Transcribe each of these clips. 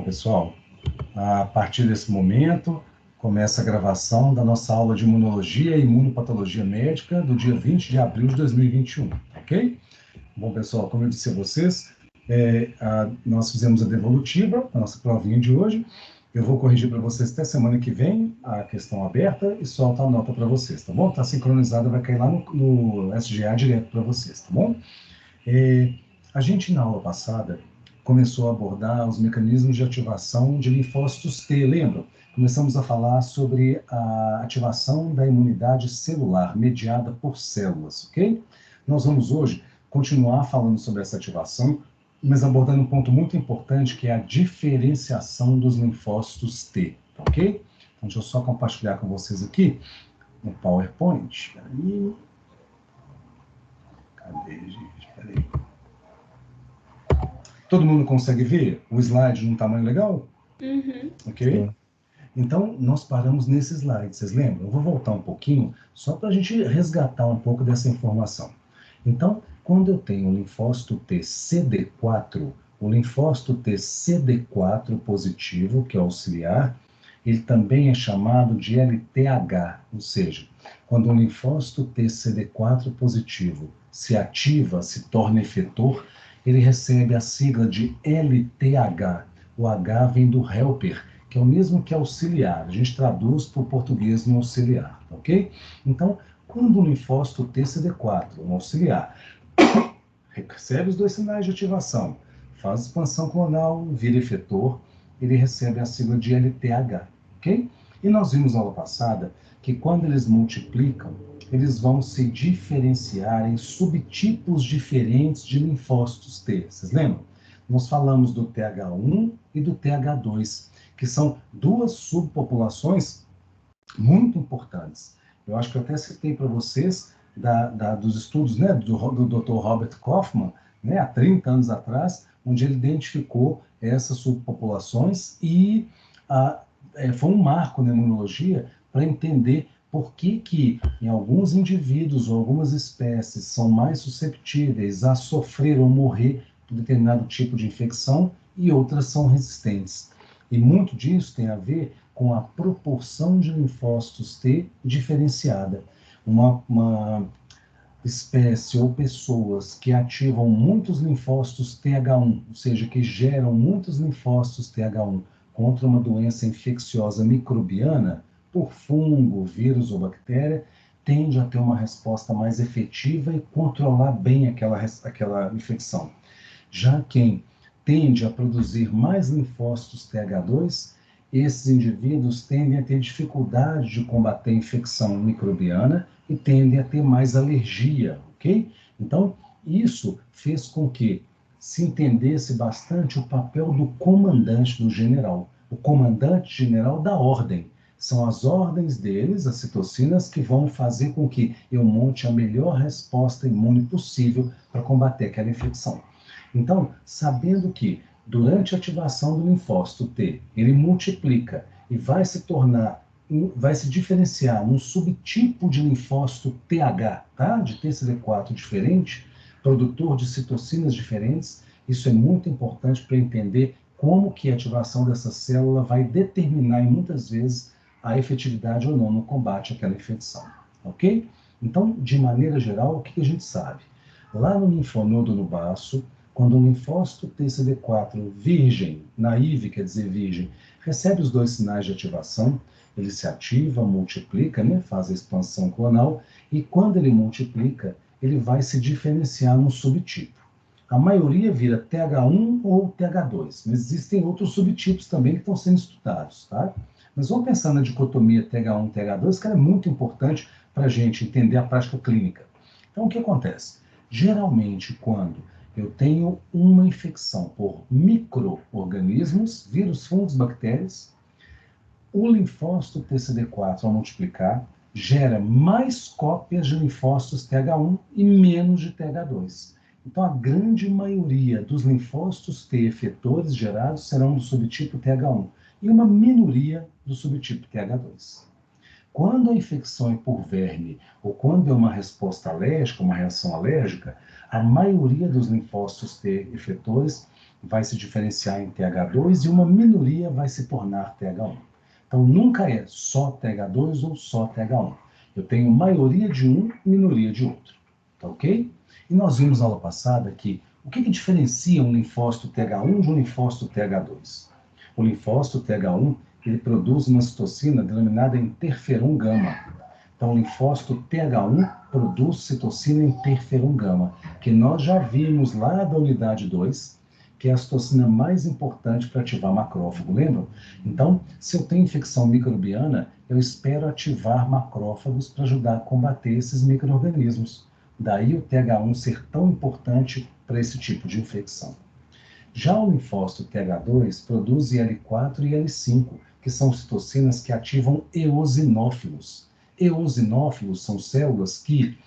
Bom, pessoal, a partir desse momento, começa a gravação da nossa aula de Imunologia e Imunopatologia Médica do dia 20 de abril de 2021, ok? Bom, pessoal, como eu disse a vocês, nós fizemos a devolutiva, a nossa provinha de hoje. Eu vou corrigir para vocês até semana que vem a questão aberta e solto a nota para vocês, tá bom? Está sincronizada, vai cair lá no SGA direto para vocês, tá bom? A gente, na aula passada, começou a abordar os mecanismos de ativação de linfócitos T, lembram? Começamos a falar sobre a ativação da imunidade celular mediada por células, ok? Nós vamos hoje continuar falando sobre essa ativação, mas abordando um ponto muito importante, que é a diferenciação dos linfócitos T, ok? Então, deixa eu só compartilhar com vocês aqui no PowerPoint. Peraí. Cadê, gente? Peraí. Todo mundo consegue ver o slide num tamanho legal? Uhum. Ok? Sim. Então, nós paramos nesse slide, vocês lembram? Eu vou voltar um pouquinho, só para a gente resgatar um pouco dessa informação. Então, quando eu tenho um linfócito T CD4, o linfócito T CD4 positivo, que é auxiliar, ele também é chamado de LTH, ou seja, quando um linfócito T CD4 positivo se ativa, se torna efetor, ele recebe a sigla de LTH. O H vem do helper, que é o mesmo que auxiliar. A gente traduz para o português no auxiliar, ok? Então, quando o linfócito TCD4, um auxiliar, recebe os dois sinais de ativação, faz expansão clonal, vira efetor, ele recebe a sigla de LTH, ok? E nós vimos na aula passada que quando eles multiplicam, eles vão se diferenciar em subtipos diferentes de linfócitos T. Vocês lembram? Nós falamos do TH1 e do TH2, que são duas subpopulações muito importantes. Eu acho que eu até citei para vocês dos estudos, né, do Dr. Robert Kaufman, né, há 30 anos atrás, onde ele identificou essas subpopulações e foi um marco na imunologia para entender por que em alguns indivíduos ou algumas espécies são mais susceptíveis a sofrer ou morrer por determinado tipo de infecção e outras são resistentes. E muito disso tem a ver com a proporção de linfócitos T diferenciada. Uma espécie ou pessoas que ativam muitos linfócitos TH1, ou seja, que geram muitos linfócitos TH1 contra uma doença infecciosa microbiana, por fungo, vírus ou bactéria, tende a ter uma resposta mais efetiva e controlar bem aquela infecção. Já quem tende a produzir mais linfócitos TH2, esses indivíduos tendem a ter dificuldade de combater a infecção microbiana e tendem a ter mais alergia, ok? Então, isso fez com que se entendesse bastante o papel do comandante do general. O comandante general da ordem. São as ordens deles, as citocinas, que vão fazer com que eu monte a melhor resposta imune possível para combater aquela infecção. Então, sabendo que durante a ativação do linfócito T, ele multiplica e vai se diferenciar num subtipo de linfócito TH, tá? De TCD4 diferente, produtor de citocinas diferentes. Isso é muito importante para entender como que a ativação dessa célula vai determinar, muitas vezes, a efetividade ou não no combate àquela infecção, ok? Então, de maneira geral, o que a gente sabe? Lá no linfonodo no baço, quando o linfócito TCD4 virgem, naive, quer dizer virgem, recebe os dois sinais de ativação, ele se ativa, multiplica, né, faz a expansão clonal, e quando ele multiplica, ele vai se diferenciar num subtipo. A maioria vira TH1 ou TH2, mas existem outros subtipos também que estão sendo estudados, tá? Mas vamos pensar na dicotomia TH1 e TH2, que é muito importante para a gente entender a prática clínica. Então, o que acontece? Geralmente, quando eu tenho uma infecção por micro-organismos, vírus, fungos, bactérias, o linfócito TCD4, ao multiplicar, gera mais cópias de linfócitos TH1 e menos de TH2. Então, a grande maioria dos linfócitos T efetores gerados serão do subtipo TH1 e uma minoria do subtipo TH2. Quando a infecção é por verme ou quando é uma resposta alérgica, uma reação alérgica, a maioria dos linfócitos T efetores vai se diferenciar em TH2 e uma minoria vai se tornar TH1. Então, nunca é só TH2 ou só TH1. Eu tenho maioria de um e minoria de outro. Tá ok? E nós vimos na aula passada que o que diferencia um linfócito TH1 de um linfócito TH2? O linfócito TH1 ele produz uma citocina denominada interferon gama. Então, o linfócito TH1 produz citocina interferon gama, que nós já vimos lá da unidade 2, que é a citocina mais importante para ativar macrófago, lembram? Então, se eu tenho infecção microbiana, eu espero ativar macrófagos para ajudar a combater esses micro-organismos. Daí o TH1 ser tão importante para esse tipo de infecção. Já o linfócito TH2 produz IL-4 e IL-5, que são citocinas que ativam eosinófilos. Eosinófilos são células que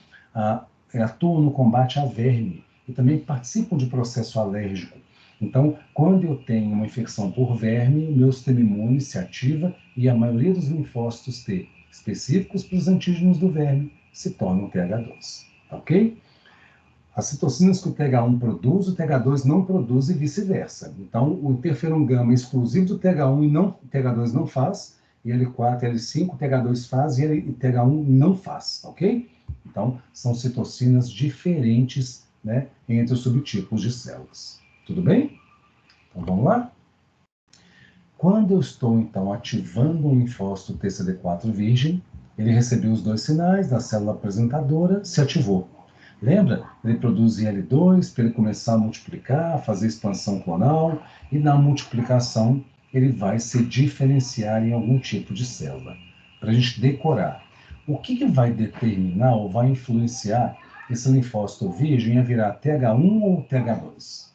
atuam no combate a verme e também participam de processo alérgico. Então, quando eu tenho uma infecção por verme, o meu sistema imune se ativa e a maioria dos linfócitos T, específicos para os antígenos do verme, se tornam TH2. Ok? As citocinas que o TH1 produz, o TH2 não produz e vice-versa. Então, o interferon gama é exclusivo do TH1 e não, o TH2 não faz, e L4 e L5 o TH2 faz e o TH1 não faz, ok? Então, são citocinas diferentes, né, entre os subtipos de células. Tudo bem? Então, vamos lá? Quando eu estou, então, ativando um linfócito TCD4 virgem, ele recebeu os dois sinais da célula apresentadora, se ativou. Lembra? Ele produz IL-2 para ele começar a multiplicar, fazer expansão clonal, e na multiplicação ele vai se diferenciar em algum tipo de célula. Para a gente decorar. O que vai determinar ou vai influenciar esse linfócito virgem a virar TH1 ou TH2?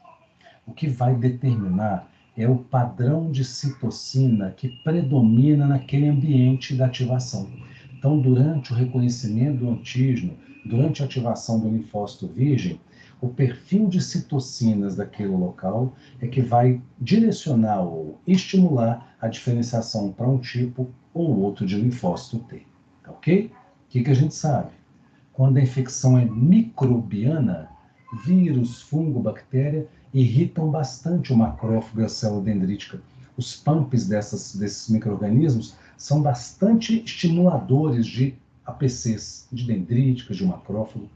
O que vai determinar é o padrão de citocina que predomina naquele ambiente da ativação. Então, durante o reconhecimento do antígeno, durante a ativação do linfócito virgem, o perfil de citocinas daquele local é que vai direcionar ou estimular a diferenciação para um tipo ou outro de linfócito T. Ok? O que a gente sabe? Quando a infecção é microbiana, vírus, fungo, bactéria, irritam bastante o macrófago e a célula dendrítica. Os pumps desses micro-organismos são bastante estimuladores de APCs, de dendríticas, de macrófago.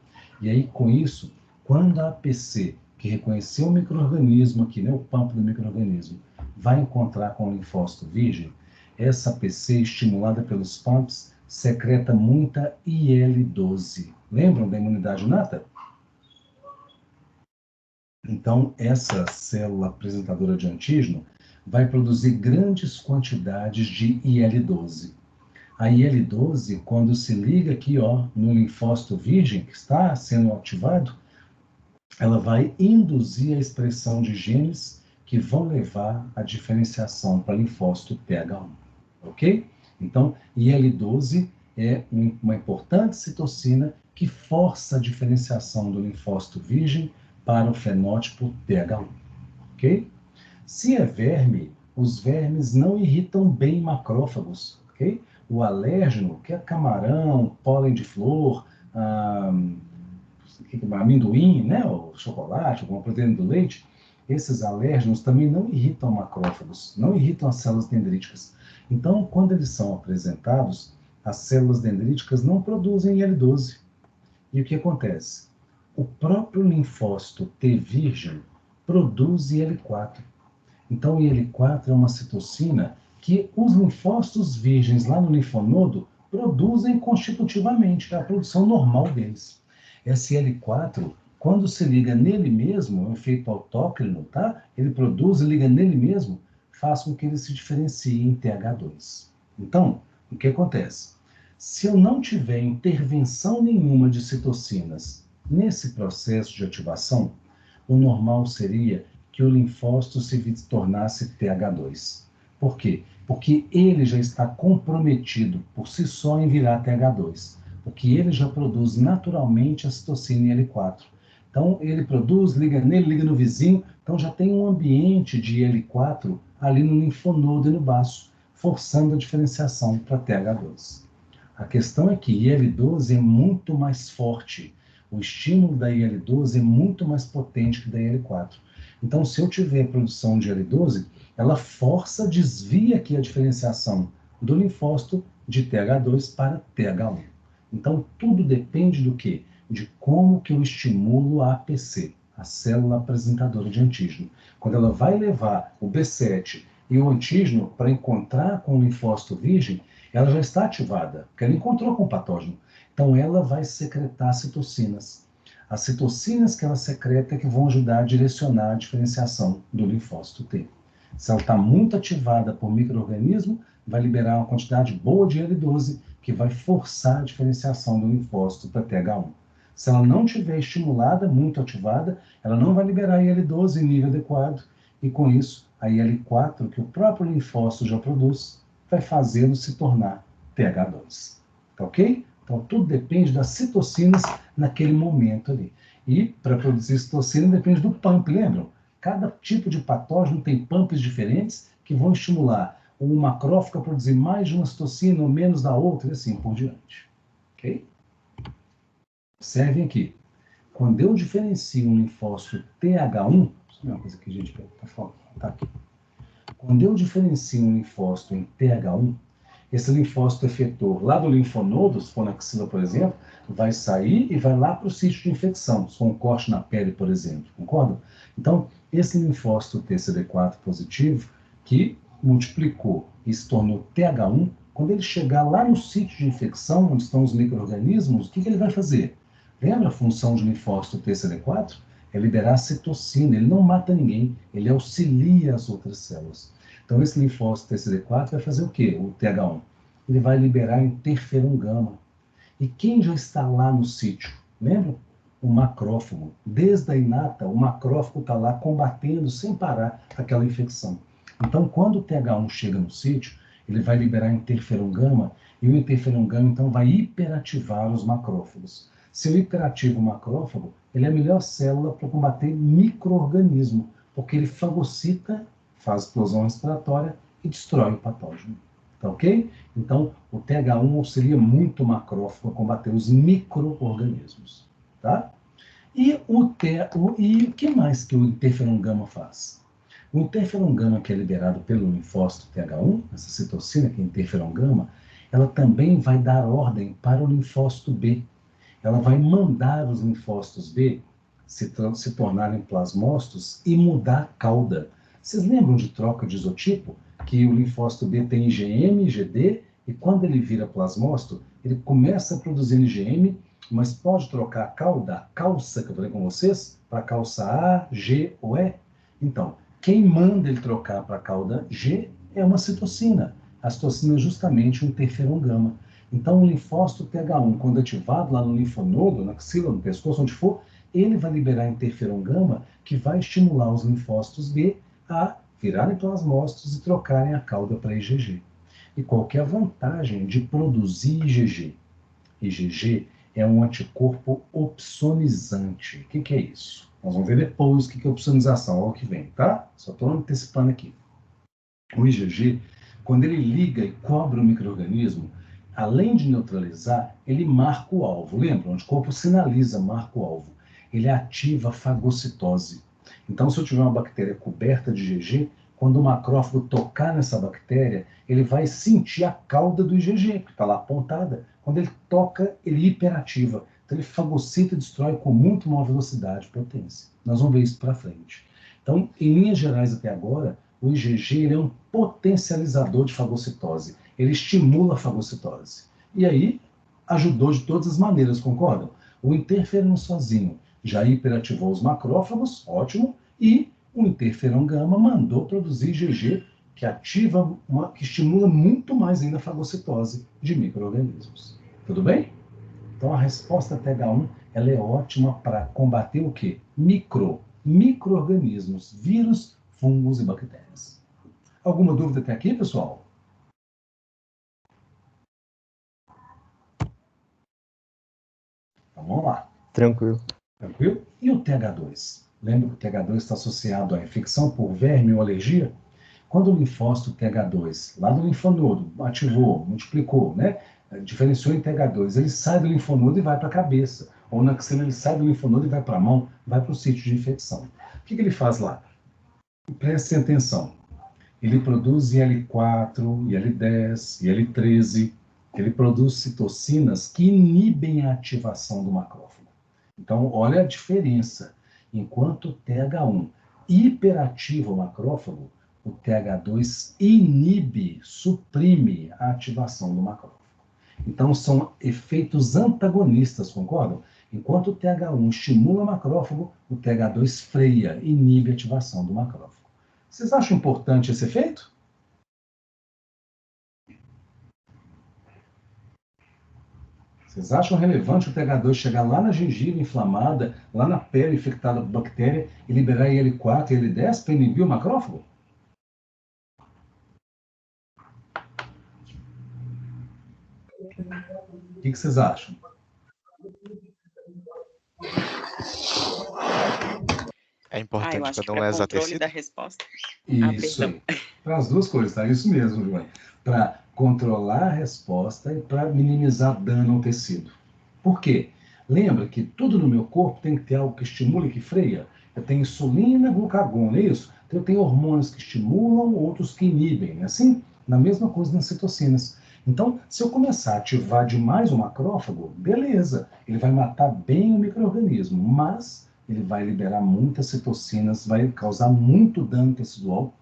E aí, com isso, quando a APC, que reconheceu o micro-organismo aqui, né, o pump do micro-organismo, vai encontrar com o linfócito virgem, essa APC, estimulada pelos pumps, secreta muita IL-12. Lembram da imunidade inata? Então, essa célula apresentadora de antígeno vai produzir grandes quantidades de IL-12. A IL-12, quando se liga aqui no linfócito virgem, que está sendo ativado, ela vai induzir a expressão de genes que vão levar à diferenciação para linfócito TH1. Ok? Então, IL-12 é uma importante citocina que força a diferenciação do linfócito virgem para o fenótipo TH1. Ok? Se é verme, os vermes não irritam bem macrófagos. Ok? O alérgeno, que é camarão, pólen de flor, amendoim, né, ou chocolate, alguma proteína do leite, esses alérgenos também não irritam macrófagos, não irritam as células dendríticas. Então, quando eles são apresentados, as células dendríticas não produzem IL-12. E o que acontece? O próprio linfócito T virgem produz IL-4. Então, o IL-4 é uma citocina que os linfócitos virgens lá no linfonodo produzem constitutivamente, é a produção normal deles. SL4, quando se liga nele mesmo, é um efeito autócrino, tá? Ele produz e liga nele mesmo, faz com que ele se diferencie em TH2. Então, o que acontece? Se eu não tiver intervenção nenhuma de citocinas nesse processo de ativação, o normal seria que o linfócito se tornasse TH2. Por quê? Porque ele já está comprometido por si só em virar TH2, porque ele já produz naturalmente a citocina IL-4. Então, ele produz, liga nele, liga no vizinho, então já tem um ambiente de IL-4 ali no linfonodo e no baço, forçando a diferenciação para TH2. A questão é que IL-12 é muito mais forte, o estímulo da IL-12 é muito mais potente que da IL-4. Então, se eu tiver produção de L12, ela força, desvia aqui a diferenciação do linfócito de TH2 para TH1. Então, tudo depende do quê? De como que eu estimulo a APC, a célula apresentadora de antígeno. Quando ela vai levar o B7 e o antígeno para encontrar com o linfócito virgem, ela já está ativada, porque ela encontrou com o patógeno. Então, ela vai secretar citocinas. As citocinas que ela secreta é que vão ajudar a direcionar a diferenciação do linfócito T. Se ela está muito ativada por micro-organismo, vai liberar uma quantidade boa de L12, que vai forçar a diferenciação do linfócito para TH1. Se ela não estiver estimulada, muito ativada, ela não vai liberar IL-12 em nível adequado, e com isso, a IL-4, que o próprio linfócito já produz, vai fazê-lo se tornar TH2. Tá ok? Então, tudo depende das citocinas naquele momento ali. E, para produzir citocina, depende do pump, lembram? Cada tipo de patógeno tem pumps diferentes que vão estimular o macrófago a produzir mais de uma citocina ou menos da outra, e assim por diante. Ok? Observem aqui. Quando eu diferencio um linfócito TH1, deixa eu ver uma coisa aqui, gente, tá aqui. Quando eu diferencio um linfócito em TH1, esse linfócito efetor lá do linfonodo, se for na axila, por exemplo, vai sair e vai lá para o sítio de infecção, se for um corte na pele, por exemplo, concorda? Então, esse linfócito TCD4 positivo, que multiplicou e se tornou TH1, quando ele chegar lá no sítio de infecção, onde estão os micro-organismos, o que ele vai fazer? Lembra a função de linfócito TCD4? É liberar citocina, ele não mata ninguém, ele auxilia as outras células. Então, esse linfócito TCD4 vai fazer o quê? O TH1. Ele vai liberar interferon gama. E quem já está lá no sítio? Lembra? O macrófago. Desde a inata, o macrófago está lá combatendo sem parar aquela infecção. Então, quando o TH1 chega no sítio, ele vai liberar interferon gama e o interferon gama, então, vai hiperativar os macrófagos. Se eu hiperativo o macrófago, ele é a melhor célula para combater micro-organismo, porque ele fagocita, faz explosão respiratória e destrói o patógeno. Tá ok? Então, o TH1 auxilia muito o macrófago a combater os micro-organismos. Tá? E o que mais que o interferon gama faz? O interferon gama, que é liberado pelo linfócito TH1, essa citocina, que é interferon gama, ela também vai dar ordem para o linfócito B. Ela vai mandar os linfócitos B se tornarem plasmócitos e mudar a cauda. Vocês lembram de troca de isotipo? Que o linfócito B tem IgM, IgD, e quando ele vira plasmócito, ele começa a produzir IgM, mas pode trocar a cauda, a calça que eu falei com vocês, para a calça A, G ou E. Então, quem manda ele trocar para a cauda G é uma citocina. A citocina é justamente um interferon gama. Então, o linfócito TH1, quando ativado lá no linfonodo, na axila, no pescoço, onde for, ele vai liberar interferon gama, que vai estimular os linfócitos B a virarem plasmócitos e trocarem a cauda para IgG. E qual que é a vantagem de produzir IgG? IgG é um anticorpo opsonizante. O que é isso? Nós vamos ver depois o que é opsonização, olha o que vem, tá? Só estou antecipando aqui. O IgG, quando ele liga e cobre o micro-organismo, além de neutralizar, ele marca o alvo. Lembra? O anticorpo sinaliza, marca o alvo. Ele ativa a fagocitose. Então, se eu tiver uma bactéria coberta de IgG, quando o macrófago tocar nessa bactéria, ele vai sentir a cauda do IgG, que está lá apontada. Quando ele toca, ele hiperativa. Então, ele fagocita e destrói com muito maior velocidade e potência. Nós vamos ver isso para frente. Então, em linhas gerais até agora, o IgG ele é um potencializador de fagocitose. Ele estimula a fagocitose. E aí, ajudou de todas as maneiras, concordam? O interferon sozinho já hiperativou os macrófagos, ótimo, e o interferon gama mandou produzir IgG, que ativa, que estimula muito mais ainda a fagocitose de micro-organismos. Tudo bem? Então a resposta TH1 ela é ótima para combater o quê? Micro-organismos, vírus, fungos e bactérias. Alguma dúvida até aqui, pessoal? Então vamos lá. Tranquilo. Tranquilo? E o TH2? Lembra que o TH2 está associado à infecção por verme ou alergia? Quando o linfócito TH2, lá do linfonodo, ativou, multiplicou, né? Diferenciou em TH2, ele sai do linfonodo e vai para a cabeça. Ou na axila ele sai do linfonodo e vai para a mão, vai para o sítio de infecção. O que ele faz lá? Prestem atenção. Ele produz IL-4, IL-10, IL-13. Ele produz citocinas que inibem a ativação do macrófago. Então, olha a diferença. Enquanto o TH1 hiperativa o macrófago, o TH2 inibe, suprime a ativação do macrófago. Então, são efeitos antagonistas, concordam? Enquanto o TH1 estimula o macrófago, o TH2 freia, inibe a ativação do macrófago. Vocês acham importante esse efeito? Vocês acham relevante o TH2 chegar lá na gengiva inflamada, lá na pele infectada por bactéria e liberar IL-4 e IL-10 para inibir o macrófago? O que vocês acham? É importante eu acho para que não lesar controle tecido? da resposta. Isso aí. Para as duas coisas, tá? Isso mesmo, João. Para controlar a resposta e para minimizar dano ao tecido. Por quê? Lembra que tudo no meu corpo tem que ter algo que estimula e que freia? Eu tenho insulina, glucagon, não é isso? Então eu tenho hormônios que estimulam, outros que inibem, né? Assim, na mesma coisa nas citocinas. Então, se eu começar a ativar demais o macrófago, beleza, ele vai matar bem o micro-organismo, mas ele vai liberar muitas citocinas, vai causar muito dano tecidual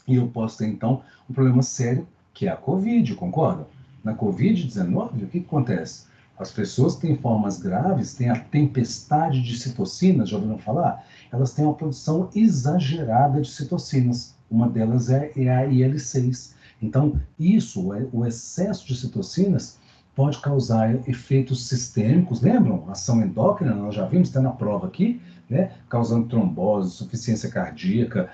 e eu posso ter, então, um problema sério, que é a Covid, concorda? Na Covid-19, o que acontece? As pessoas que têm formas graves têm a tempestade de citocinas, já ouviram falar? Elas têm uma produção exagerada de citocinas. Uma delas é a IL-6. Então, isso, o excesso de citocinas, pode causar efeitos sistêmicos, lembram? Ação endócrina, nós já vimos, está na prova aqui, né? Causando trombose, insuficiência cardíaca,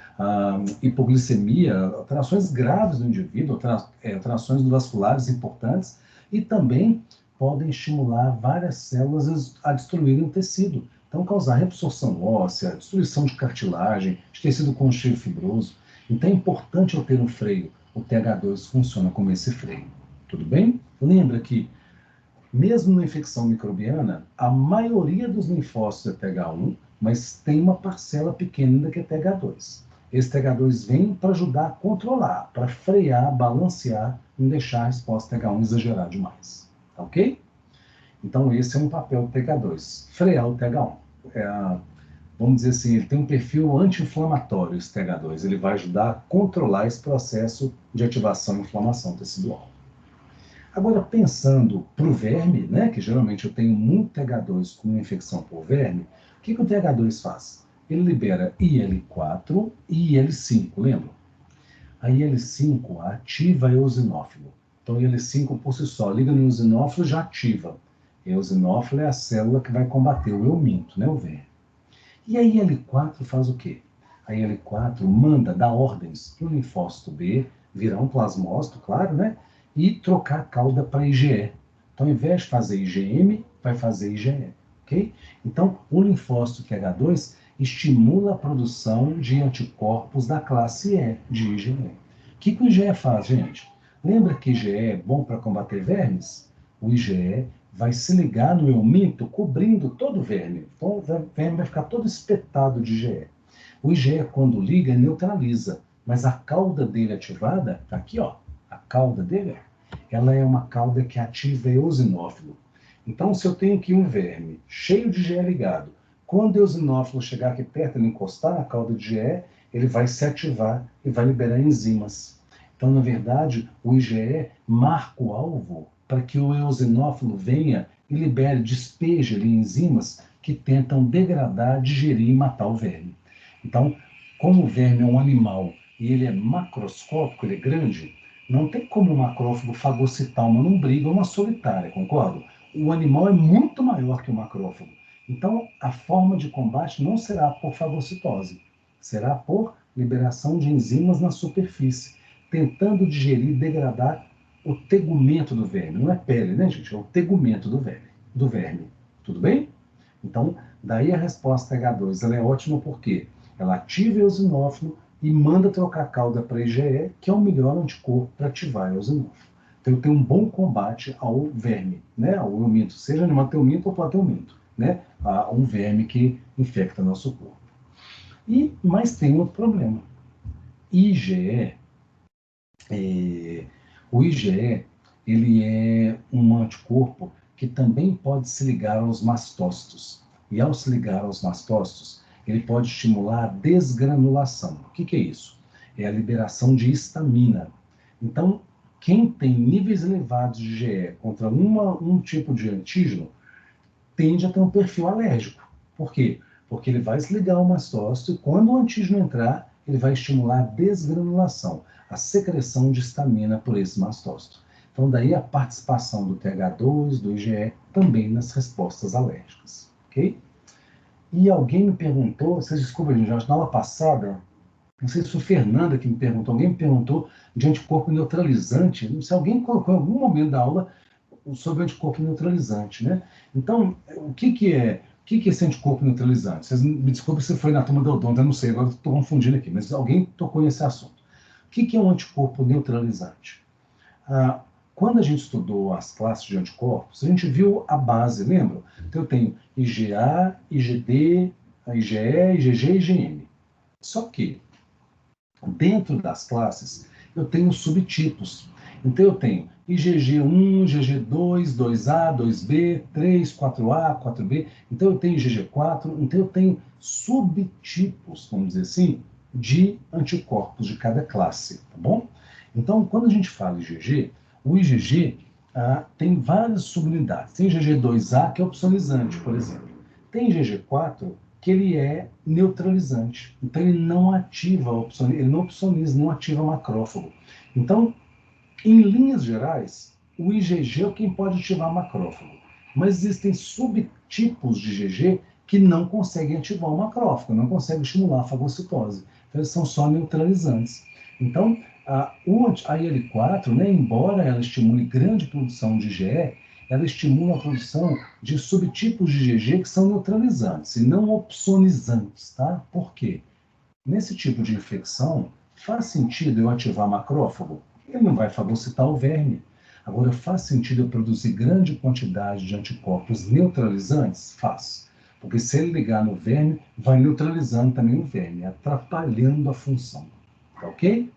hipoglicemia, alterações graves no indivíduo, alterações vasculares importantes, e também podem estimular várias células a destruírem o tecido. Então, causar reabsorção óssea, destruição de cartilagem, de tecido conjuntivo fibroso. Então, é importante eu ter um freio. O TH2 funciona como esse freio. Tudo bem? Lembra que mesmo na infecção microbiana, a maioria dos linfócitos é TH1, mas tem uma parcela pequena ainda que é TH2. Esse TH2 vem para ajudar a controlar, para frear, balancear, não deixar a resposta TH1 exagerar demais. Tá ok? Então, esse é um papel do TH2, frear o TH1. Vamos dizer assim, ele tem um perfil anti-inflamatório, esse TH2. Ele vai ajudar a controlar esse processo de ativação e inflamação tecidual. Agora, pensando para o verme, né, que geralmente eu tenho muito TH2 com infecção por verme, o que o TH2 faz? Ele libera IL-4 e IL-5, lembra? A IL-5 ativa a eosinófilo. Então, a IL-5 por si só liga no eosinófilo e já ativa. A eosinófilo é a célula que vai combater o euminto, né, o verme. E a IL-4 faz o quê? A IL-4 manda dar ordens para o linfócito B virar um plasmócito, claro, né? E trocar a cauda para IgE. Então, ao invés de fazer IgM, vai fazer IgE, ok? Então, o linfócito TH2 estimula a produção de anticorpos da classe E de IgE. O que o IgE faz, gente? Lembra que IgE é bom para combater vermes? O IgE vai se ligar no euminto, cobrindo todo o verme. Então, o verme vai ficar todo espetado de IgE. O IgE, quando liga, neutraliza, mas a cauda dele ativada, tá aqui, ó, a cauda dele, ela é uma cauda que ativa eosinófilo. Então, se eu tenho aqui um verme cheio de IgE ligado, quando o eosinófilo chegar aqui perto, ele encostar na cauda de IgE, ele vai se ativar e vai liberar enzimas. Então, na verdade, o IgE marca o alvo para que o eosinófilo venha e libere, despeje ali enzimas que tentam degradar, digerir e matar o verme. Então, como o verme é um animal e ele é macroscópico, ele é grande, não tem como o macrófago fagocitar uma lombriga ou uma solitária, concordo? O animal é muito maior que o macrófago. Então, a forma de combate não será por fagocitose, será por liberação de enzimas na superfície, tentando digerir e degradar o tegumento do verme. Não é pele, né, gente? É o tegumento do verme. Tudo bem? Então, daí a resposta H2 ela é ótima porque ela ativa o eosinófilo e manda trocar a cauda para IgE, que é o melhor anticorpo para ativar o eosinófilo. Então, tem um bom combate ao verme, né? Ao euminto, seja nematelminto ou plateuminto, né? A um verme que infecta nosso corpo. Mas tem outro problema. IgE, o IgE, ele é um anticorpo que também pode se ligar aos mastócitos. E ao se ligar aos mastócitos, ele pode estimular a desgranulação. O que é isso? É a liberação de histamina. Então, quem tem níveis elevados de IgE contra um tipo de antígeno tende a ter um perfil alérgico. Por quê? Porque ele vai se ligar ao mastócito e quando o antígeno entrar, ele vai estimular a desgranulação, a secreção de histamina por esse mastócito. Então, daí a participação do TH2, do IgE, também nas respostas alérgicas. Ok? E alguém me perguntou, vocês desculpem, gente, na aula passada, não sei se foi Fernanda que me perguntou, alguém me perguntou de anticorpo neutralizante, não sei se alguém colocou em algum momento da aula sobre anticorpo neutralizante, né? Então, o que é esse anticorpo neutralizante? Vocês me desculpem se foi na turma da odonto, eu não sei, agora estou confundindo aqui, mas alguém tocou nesse assunto. O que é um anticorpo neutralizante? Quando a gente estudou as classes de anticorpos, a gente viu a base, lembra? Então eu tenho IgA, IgD, IgE, IgG e IgM. Só que, dentro das classes, eu tenho subtipos. Então eu tenho IgG1, IgG2, 2A, 2B, 3, 4A, 4B. Então eu tenho IgG4. Então eu tenho subtipos, vamos dizer assim, de anticorpos de cada classe, tá bom? Então, quando a gente fala IgG, o IgG tem várias subunidades. Tem IgG2A, que é opsonizante, por exemplo. Tem IgG4, que ele é neutralizante. Então, ele não ativa, ele não opsoniza, não ativa macrófago. Então, em linhas gerais, o IgG é quem pode ativar macrófago. Mas existem subtipos de IgG que não conseguem ativar o macrófago, não conseguem estimular a fagocitose. Então, eles são só neutralizantes. Então, a IL-4, né, embora ela estimule grande produção de IgE, ela estimula a produção de subtipos de IgG que são neutralizantes e não opsonizantes, tá? Por quê? Nesse tipo de infecção, faz sentido eu ativar macrófago? Ele não vai fagocitar o verme. Agora, faz sentido eu produzir grande quantidade de anticorpos neutralizantes? Faz. Porque se ele ligar no verme, vai neutralizando também o verme, atrapalhando a função. Tá ok?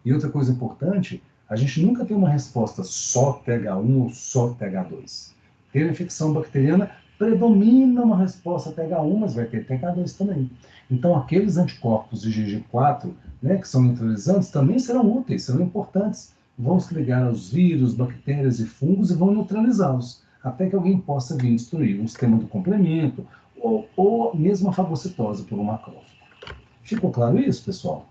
E outra coisa importante, a gente nunca tem uma resposta só TH1 ou só TH2. Ter infecção bacteriana predomina uma resposta TH1, mas vai ter TH2 também. Então, aqueles anticorpos de IgG4, né, que são neutralizantes, também serão úteis, serão importantes. Vão se ligar aos vírus, bactérias e fungos e vão neutralizá-los, até que alguém possa vir destruir um sistema do complemento ou mesmo a fagocitose por um macrófago. Ficou claro isso, pessoal?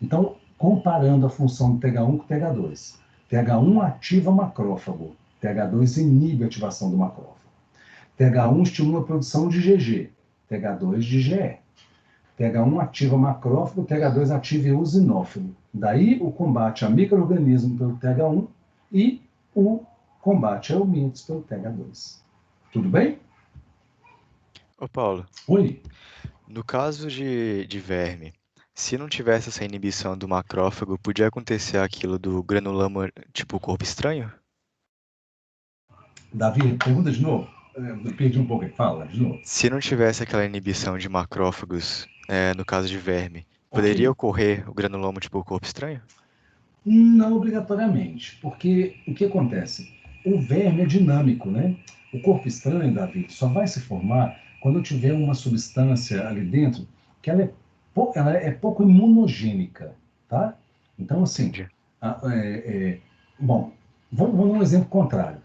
Então, comparando a função do TH1 com o TH2. TH1 ativa macrófago, TH2 inibe a ativação do macrófago. TH1 estimula a produção de IgG, TH2 de IgE. TH1 ativa macrófago, TH2 ativa eosinófilo. Daí o combate a micro-organismo pelo TH1 e o combate a eumintos pelo TH2. Tudo bem? Ô, Paulo, Oi. no caso de verme, se não tivesse essa inibição do macrófago, podia acontecer aquilo do granuloma tipo corpo estranho? Davi, pergunta de novo. Eu perdi um pouco aí. Fala de novo. Se não tivesse aquela inibição de macrófagos, no caso de verme, poderia Ok. ocorrer o granuloma tipo corpo estranho? Não obrigatoriamente, porque o que acontece? O verme é dinâmico, né? O corpo estranho, Davi, só vai se formar quando tiver uma substância ali dentro que ela é pouco imunogênica, tá? Então, assim, Entendi. bom, vamos dar um exemplo contrário.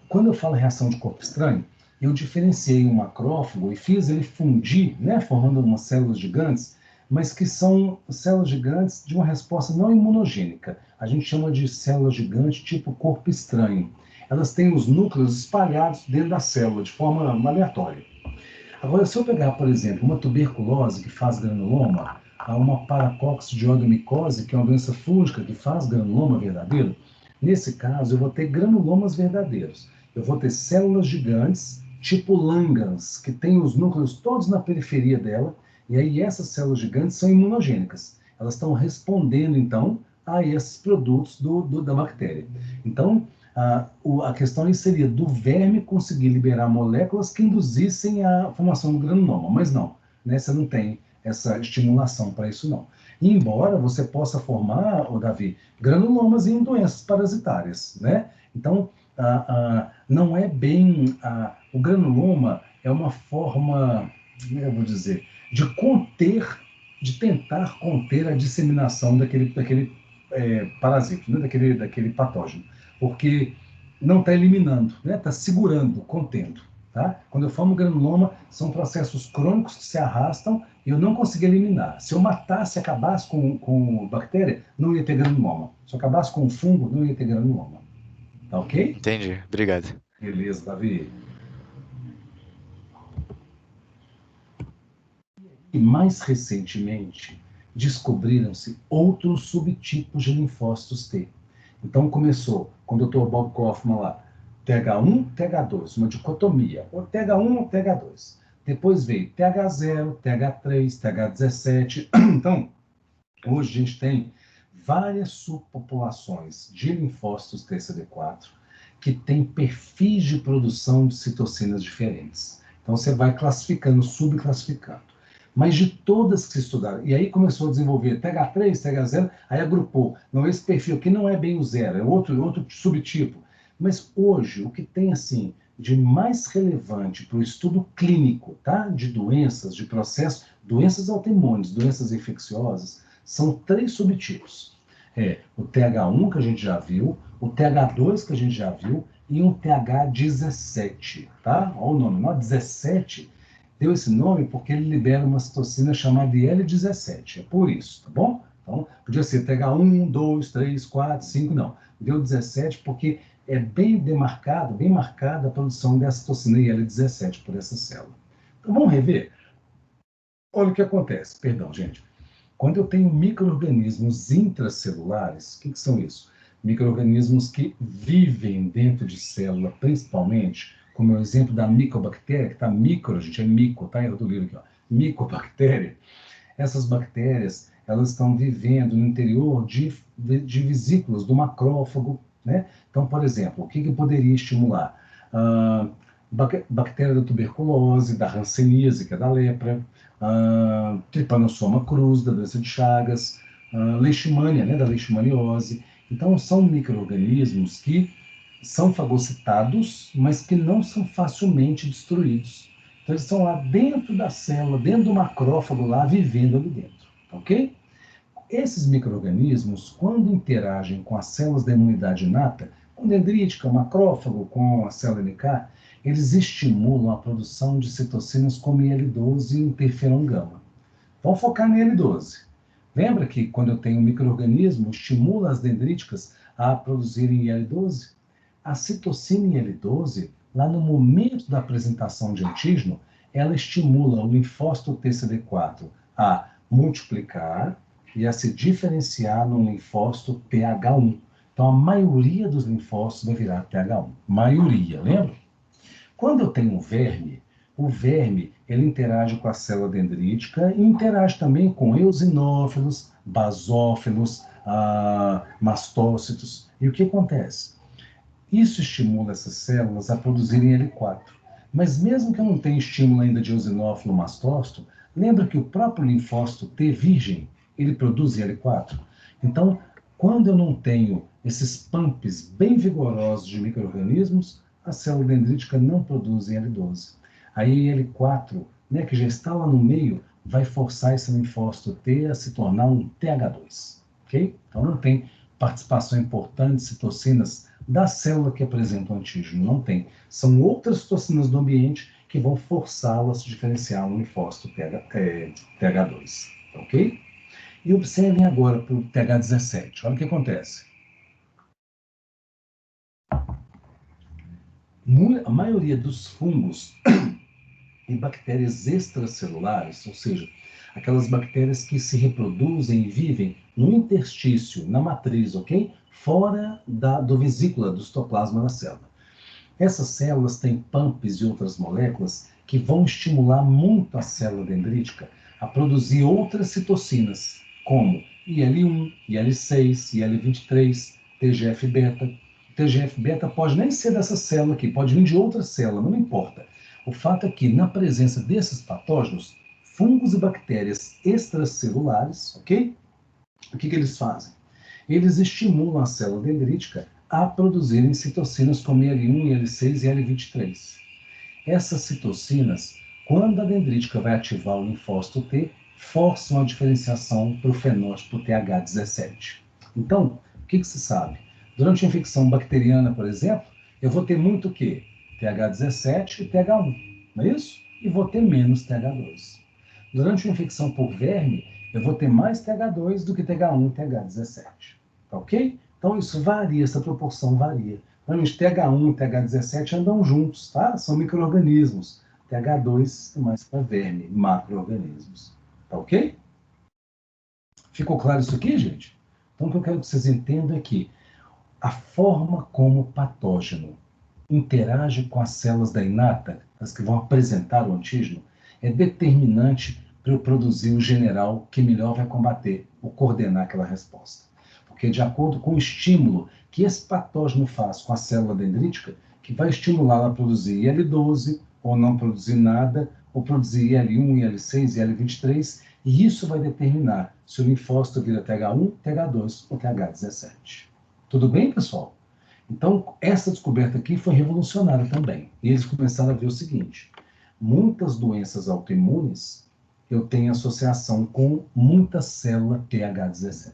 Quando eu falo reação de corpo estranho, eu diferenciei um macrófago e fiz ele fundir, né, formando umas células gigantes, mas que são células gigantes de uma resposta não imunogênica. A gente chama de células gigantes tipo corpo estranho. Elas têm os núcleos espalhados dentro da célula, de forma aleatória. Agora, se eu pegar, por exemplo, uma tuberculose que faz granuloma, uma paracoccidioidomicose, que é uma doença fúngica que faz granuloma verdadeiro, nesse caso eu vou ter granulomas verdadeiros. Eu vou ter células gigantes, tipo Langhans, que tem os núcleos todos na periferia dela, e aí essas células gigantes são imunogênicas. Elas estão respondendo, então, a esses produtos da bactéria. Então, a questão aí seria do verme conseguir liberar moléculas que induzissem a formação do granuloma, mas não, né? Você não tem essa estimulação para isso, não. Embora você possa formar, Davi, granulomas em doenças parasitárias, né? Então, não é bem... o granuloma é uma forma, como eu vou dizer, de conter, de tentar conter a disseminação daquele parasito, né? daquele patógeno. Porque não está eliminando, né? Está segurando, contendo. Tá? Quando eu formo granuloma, são processos crônicos que se arrastam e eu não consegui eliminar. Se eu matasse, acabasse com bactéria, não ia ter granuloma. Se eu acabasse com fungo, não ia ter granuloma. Tá ok? Entendi, obrigado. Beleza, Davi. E mais recentemente, descobriram-se outros subtipos de linfócitos T. Então começou, com o Dr. Bob Kaufman lá, TH1, TH2, uma dicotomia, ou TH1 ou TH2. Depois veio TH0, TH3, TH17. Então, hoje a gente tem várias subpopulações de linfócitos TCD4 que têm perfis de produção de citocinas diferentes. Então, você vai classificando, subclassificando. Mas de todas que se estudaram, e aí começou a desenvolver TH3, TH0, aí agrupou. Não, esse perfil aqui não é bem o zero, é outro subtipo. Mas hoje, o que tem assim de mais relevante para o estudo clínico, tá? De doenças, de processos, doenças autoimunes, doenças infecciosas, são 3 subtipos. O TH1 que a gente já viu, o TH2 que a gente já viu e um TH17, tá? Olha o nome, não? 17 deu esse nome porque ele libera uma citocina chamada IL-17. É por isso, tá bom? Então, podia ser TH1, 2, 3, 4, 5, não. Deu 17 porque é bem demarcado, bem marcada a produção dessa citocina IL-17 por essa célula. Então, vamos rever? Olha o que acontece. Perdão, gente. Quando eu tenho micro-organismos intracelulares, o que são isso? Micro-organismos que vivem dentro de célula, principalmente, como é o exemplo da micobactéria, que está micro, gente, é mico, tá? Eu do livro aqui, ó. Micobactéria. Essas bactérias, elas estão vivendo no interior de vesículas do macrófago, né? Então, por exemplo, o que poderia estimular? Bactéria da tuberculose, da hanseníase, que é da lepra, Trypanosoma cruzi, da doença de Chagas, leishmania, né, da leishmaniose. Então, são micro-organismos que são fagocitados, mas que não são facilmente destruídos. Então, eles estão lá dentro da célula, dentro do macrófago, lá, vivendo ali dentro, ok? Esses micro-organismos, quando interagem com as células da imunidade inata, com dendrítica, macrófago, com a célula NK, eles estimulam a produção de citocinas como IL-12 e interferon gama. Vamos focar no IL-12. Lembra que quando eu tenho um micro-organismo, estimula as dendríticas a produzirem IL-12? A citocina IL-12, lá no momento da apresentação de antígeno, ela estimula o linfócito TCD4 a multiplicar e a se diferenciar no linfócito TH1. Então, a maioria dos linfócitos vai virar TH1. Maioria, lembra? Quando eu tenho um verme, o verme ele interage com a célula dendrítica e interage também com eosinófilos, basófilos, mastócitos. E o que acontece? Isso estimula essas células a produzirem L4. Mas mesmo que eu não tenha estímulo ainda de eosinófilo mastócito, lembra que o próprio linfócito T virgem, ele produz L4? Então, quando eu não tenho esses pumps bem vigorosos de micro-organismos, a célula dendrítica não produz L12. Aí L4, né, que já está lá no meio, vai forçar esse linfócito T a se tornar um TH2. Ok? Então não tem participação importante de citocinas da célula que apresenta o antígeno. Não tem. São outras citocinas do ambiente que vão forçá-lo a se diferenciar no linfócito TH2. Ok? E observem agora para o TH17. Olha o que acontece. A maioria dos fungos e bactérias extracelulares, ou seja, aquelas bactérias que se reproduzem e vivem no interstício, na matriz, ok? Fora do vesícula, do citoplasma da célula. Essas células têm pumps e outras moléculas que vão estimular muito a célula dendrítica a produzir outras citocinas, como IL-1, IL-6, IL-23, TGF-beta. TGF-beta pode nem ser dessa célula aqui, pode vir de outra célula, não importa. O fato é que, na presença desses patógenos, fungos e bactérias extracelulares, ok? O que eles fazem? Eles estimulam a célula dendrítica a produzirem citocinas como IL-1, IL-6 e IL-23. Essas citocinas, quando a dendrítica vai ativar o linfócito T, forçam a diferenciação para o fenótipo TH17. Então, o que se sabe? Durante a infecção bacteriana, por exemplo, eu vou ter muito o quê? TH17 e TH1, não é isso? E vou ter menos TH2. Durante uma infecção por verme, eu vou ter mais TH2 do que TH1 e TH17. Tá ok? Então isso varia, essa proporção varia. Normalmente TH1 e TH17 andam juntos, tá? São micro-organismos. TH2 é mais para verme, macro-organismos. Tá ok? Ficou claro isso aqui, gente? Então o que eu quero que vocês entendam é que a forma como o patógeno interage com as células da inata, as que vão apresentar o antígeno, é determinante para eu produzir o general que melhor vai combater ou coordenar aquela resposta. Porque de acordo com o estímulo que esse patógeno faz com a célula dendrítica, que vai estimulá-la a produzir IL-12, ou não produzir nada, ou produzir IL-1, IL-6, IL-23, e isso vai determinar se o linfócito vira TH1, TH2 ou TH17. Tudo bem, pessoal? Então, essa descoberta aqui foi revolucionária também. E eles começaram a ver o seguinte: muitas doenças autoimunes eu tenho associação com muita célula TH17.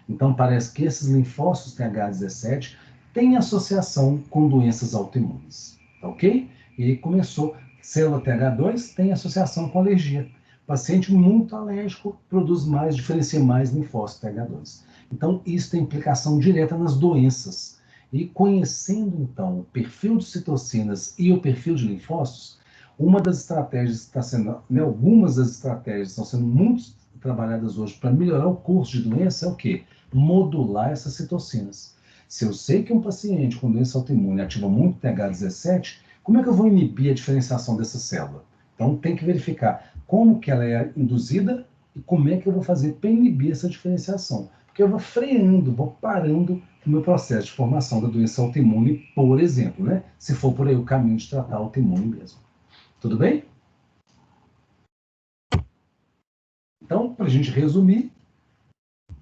Então, parece que esses linfócitos TH17 têm associação com doenças autoimunes. Tá ok? E aí começou, célula TH2 tem associação com alergia. Paciente muito alérgico produz mais, diferencia mais linfócito TH2. Então, isso tem implicação direta nas doenças. E conhecendo, então, o perfil de citocinas e o perfil de linfócitos, uma das estratégias que está sendo, né, algumas das estratégias que estão sendo muito trabalhadas hoje para melhorar o curso de doença é o quê? Modular essas citocinas. Se eu sei que um paciente com doença autoimune ativa muito TH17, como é que eu vou inibir a diferenciação dessa célula? Então, tem que verificar como que ela é induzida e como é que eu vou fazer para inibir essa diferenciação. Porque eu vou freando, vou parando o meu processo de formação da doença autoimune, por exemplo, né? Se for por aí o caminho de tratar autoimune mesmo. Tudo bem? Então, para a gente resumir,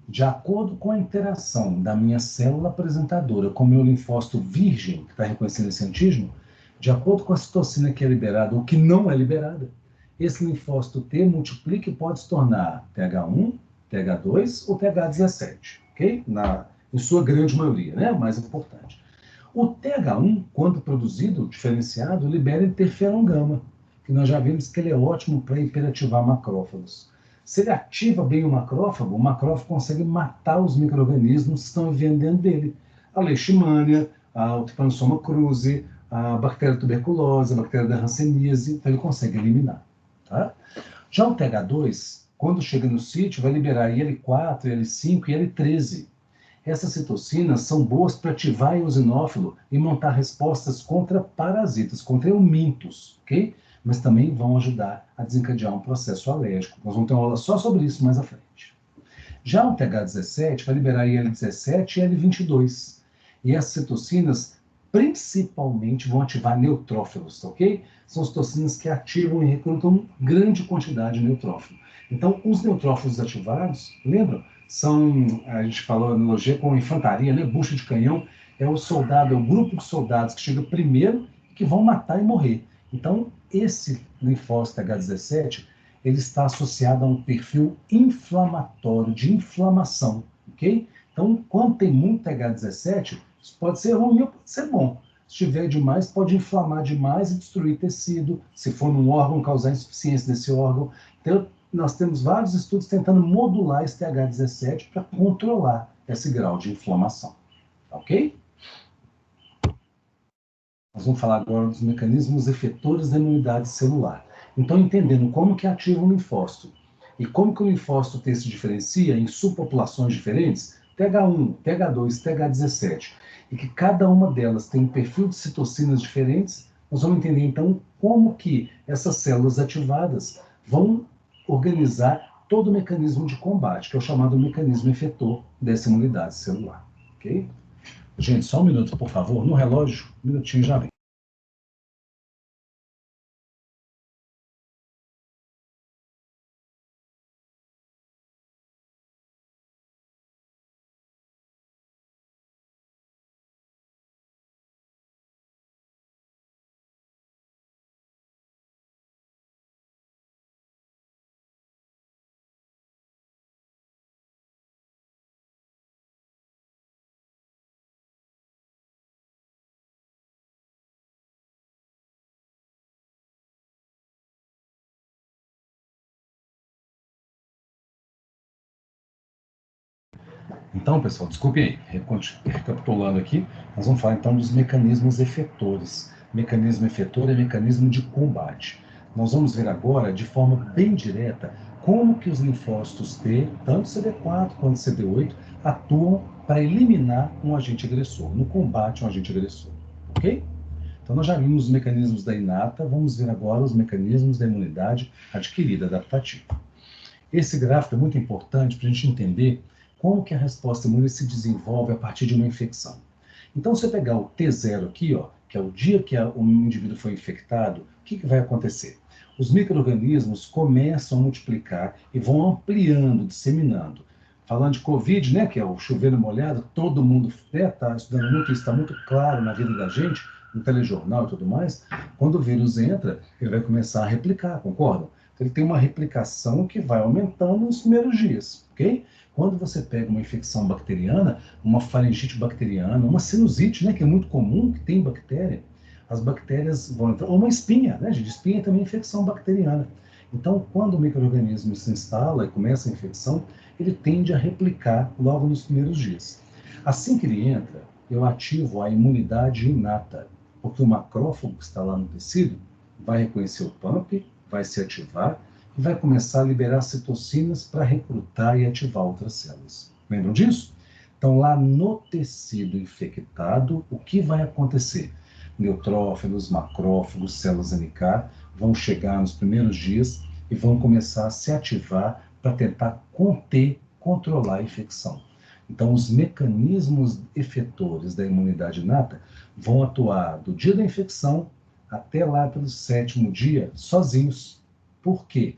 de acordo com a interação da minha célula apresentadora com o meu linfócito virgem, que está reconhecendo esse antígeno, de acordo com a citocina que é liberada ou que não é liberada, esse linfócito T multiplica e pode se tornar TH1, TH2 ou TH17, ok? Em sua grande maioria, né? O mais importante. O TH1, quando produzido, diferenciado, libera interferon gama, que nós já vimos que ele é ótimo para hiperativar macrófagos. Se ele ativa bem o macrófago consegue matar os micro-organismos que estão vivendo dentro dele. A leishmania, o Trypanosoma cruzi, a bactéria tuberculose, a bactéria da hanseníase, então ele consegue eliminar. Tá? Já o TH2, quando chega no sítio, vai liberar IL-4, IL-5 e IL-13. Essas citocinas são boas para ativar o eosinófilo e montar respostas contra parasitas, contra eumintos, ok? Mas também vão ajudar a desencadear um processo alérgico. Nós vamos ter uma aula só sobre isso mais à frente. Já o TH17 vai liberar IL-17 e IL-22. E essas citocinas principalmente vão ativar neutrófilos, ok? São citocinas que ativam e recrutam grande quantidade de neutrófilo. Então, os neutrófilos ativados, lembram? A gente falou a analogia com a infantaria, né? Bucha de canhão, é o soldado, é o grupo de soldados que chega primeiro e que vão matar e morrer. Então, esse linfócito H17, ele está associado a um perfil inflamatório, de inflamação, ok? Então, quando tem muito H17, isso pode ser ruim ou pode ser bom. Se tiver demais, pode inflamar demais e destruir tecido. Se for num órgão, causar insuficiência desse órgão. Então, nós temos vários estudos tentando modular esse TH17 para controlar esse grau de inflamação. Ok? Nós vamos falar agora dos mecanismos efetores da imunidade celular. Então, entendendo como que ativa o linfócito e como que o linfócito T se diferencia em subpopulações diferentes, TH1, TH2, TH17, e que cada uma delas tem um perfil de citocinas diferentes, nós vamos entender então como que essas células ativadas vão organizar todo o mecanismo de combate, que é o chamado mecanismo efetor dessa imunidade celular. Ok? Gente, só um minuto, por favor, no relógio, um minutinho já vem. Então, pessoal, desculpe aí, recapitulando aqui, nós vamos falar então dos mecanismos efetores. Mecanismo efetor é mecanismo de combate. Nós vamos ver agora, de forma bem direta, como que os linfócitos T, tanto CD4 quanto CD8, atuam para eliminar um agente agressor, no combate a um agente agressor, ok? Então, nós já vimos os mecanismos da inata, vamos ver agora os mecanismos da imunidade adquirida, adaptativa. Esse gráfico é muito importante para a gente entender como que a resposta imune se desenvolve a partir de uma infecção. Então, se eu pegar o T0 aqui, ó, que é o dia que o indivíduo foi infectado, o que vai acontecer? Os micro-organismos começam a multiplicar e vão ampliando, disseminando. Falando de Covid, né, que é o chover molhado, todo mundo está estudando muito, isso está muito claro na vida da gente, no telejornal e tudo mais. Quando o vírus entra, ele vai começar a replicar, concordam? Ele tem uma replicação que vai aumentando nos primeiros dias, ok? Quando você pega uma infecção bacteriana, uma faringite bacteriana, uma sinusite, né, que é muito comum, que tem bactéria, as bactérias vão entrar, ou uma espinha, né, gente? Espinha é também infecção bacteriana. Então, quando o micro-organismo se instala e começa a infecção, ele tende a replicar logo nos primeiros dias. Assim que ele entra, eu ativo a imunidade inata, porque o macrófago que está lá no tecido vai reconhecer o pump, vai se ativar e vai começar a liberar citocinas para recrutar e ativar outras células. Lembram disso? Então, lá no tecido infectado, o que vai acontecer? Neutrófilos, macrófagos, células NK vão chegar nos primeiros dias e vão começar a se ativar para tentar conter, controlar a infecção. Então, os mecanismos efetores da imunidade inata vão atuar do dia da infecção até lá pelo 7º dia, sozinhos. Por quê?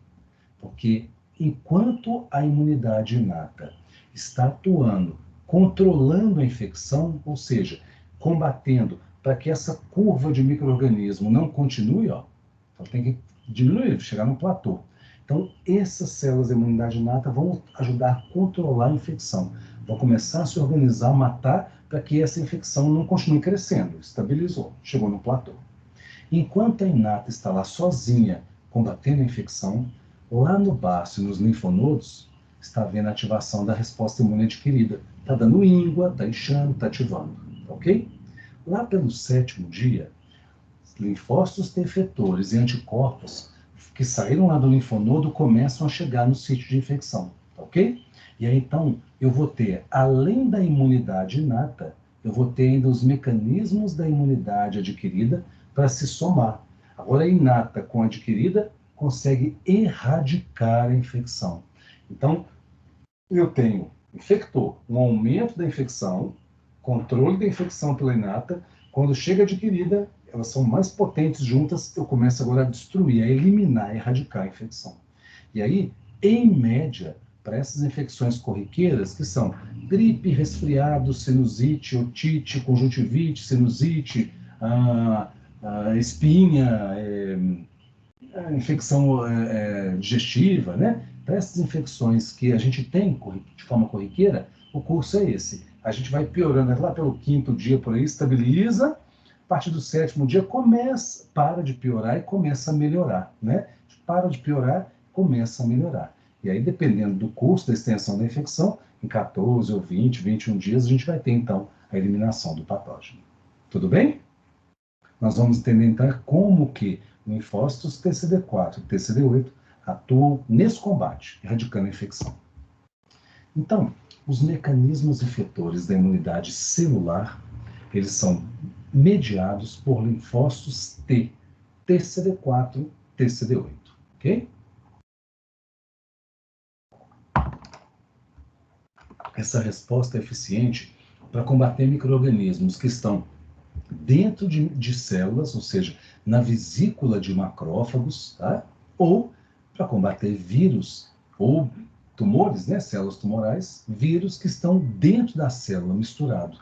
Porque enquanto a imunidade inata está atuando, controlando a infecção, ou seja, combatendo para que essa curva de micro-organismo não continue, ó, então tem que diminuir, chegar no platô. Então, essas células da imunidade inata vão ajudar a controlar a infecção, vão começar a se organizar, matar, para que essa infecção não continue crescendo, estabilizou, chegou no platô. Enquanto a inata está lá sozinha, combatendo a infecção, lá no baço e nos linfonodos, está havendo a ativação da resposta imune adquirida. Está dando íngua, está inchando, está ativando, ok? Lá pelo 7º dia, linfócitos T efetores e anticorpos que saíram lá do linfonodo começam a chegar no sítio de infecção, ok? E aí, então, eu vou ter, além da imunidade inata, eu vou ter ainda os mecanismos da imunidade adquirida para se somar. Agora, a inata com a adquirida consegue erradicar a infecção. Então, eu tenho infector, um aumento da infecção, controle da infecção pela inata. Quando chega adquirida, elas são mais potentes juntas, eu começo agora a destruir, a eliminar, a erradicar a infecção. E aí, em média, para essas infecções corriqueiras, que são gripe, resfriado, sinusite, otite, conjuntivite, sinusite, espinha, infecção digestiva, né? Para essas infecções que a gente tem de forma corriqueira, o curso é esse. A gente vai piorando lá pelo 5º dia, por aí, estabiliza. A partir do 7º dia, para de piorar e começa a melhorar, né? Para de piorar, começa a melhorar. E aí, dependendo do curso, da extensão da infecção, em 14 ou 20, 21 dias, a gente vai ter, então, a eliminação do patógeno. Tudo bem? Nós vamos entender, então, como que linfócitos TCD4 e TCD8 atuam nesse combate, erradicando a infecção. Então, os mecanismos efetores da imunidade celular, eles são mediados por linfócitos T, TCD4, TCD8, ok? Essa resposta é eficiente para combater micro-organismos que estão dentro de células, ou seja, na vesícula de macrófagos, tá? Ou para combater vírus ou tumores, né? Células tumorais, vírus que estão dentro da célula, misturado.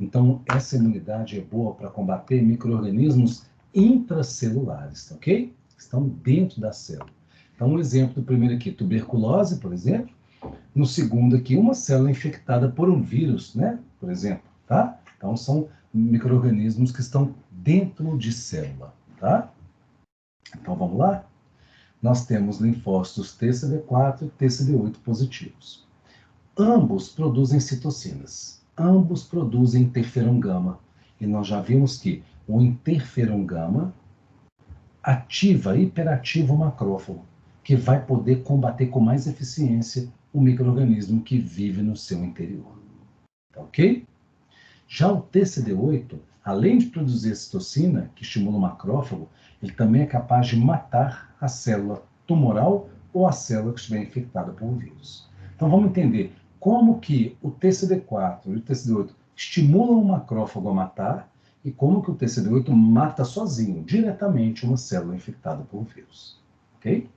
Então, essa imunidade é boa para combater micro-organismos intracelulares, ok? Estão dentro da célula. Então, um exemplo do primeiro aqui, tuberculose, por exemplo. No segundo aqui, uma célula infectada por um vírus, né? Por exemplo, tá? Então, são micro-organismos que estão dentro de célula, tá? Então, vamos lá? Nós temos linfócitos TCD4 e TCD8 positivos. Ambos produzem citocinas, ambos produzem interferon gama. E nós já vimos que o interferon gama hiperativa o macrófago, que vai poder combater com mais eficiência o micro-organismo que vive no seu interior. Tá ok? Já o TCD8, além de produzir citocina, que estimula o macrófago, ele também é capaz de matar a célula tumoral ou a célula que estiver infectada por um vírus. Então vamos entender como que o TCD4 e o TCD8 estimulam o macrófago a matar e como que o TCD8 mata sozinho, diretamente, uma célula infectada por um vírus. Ok?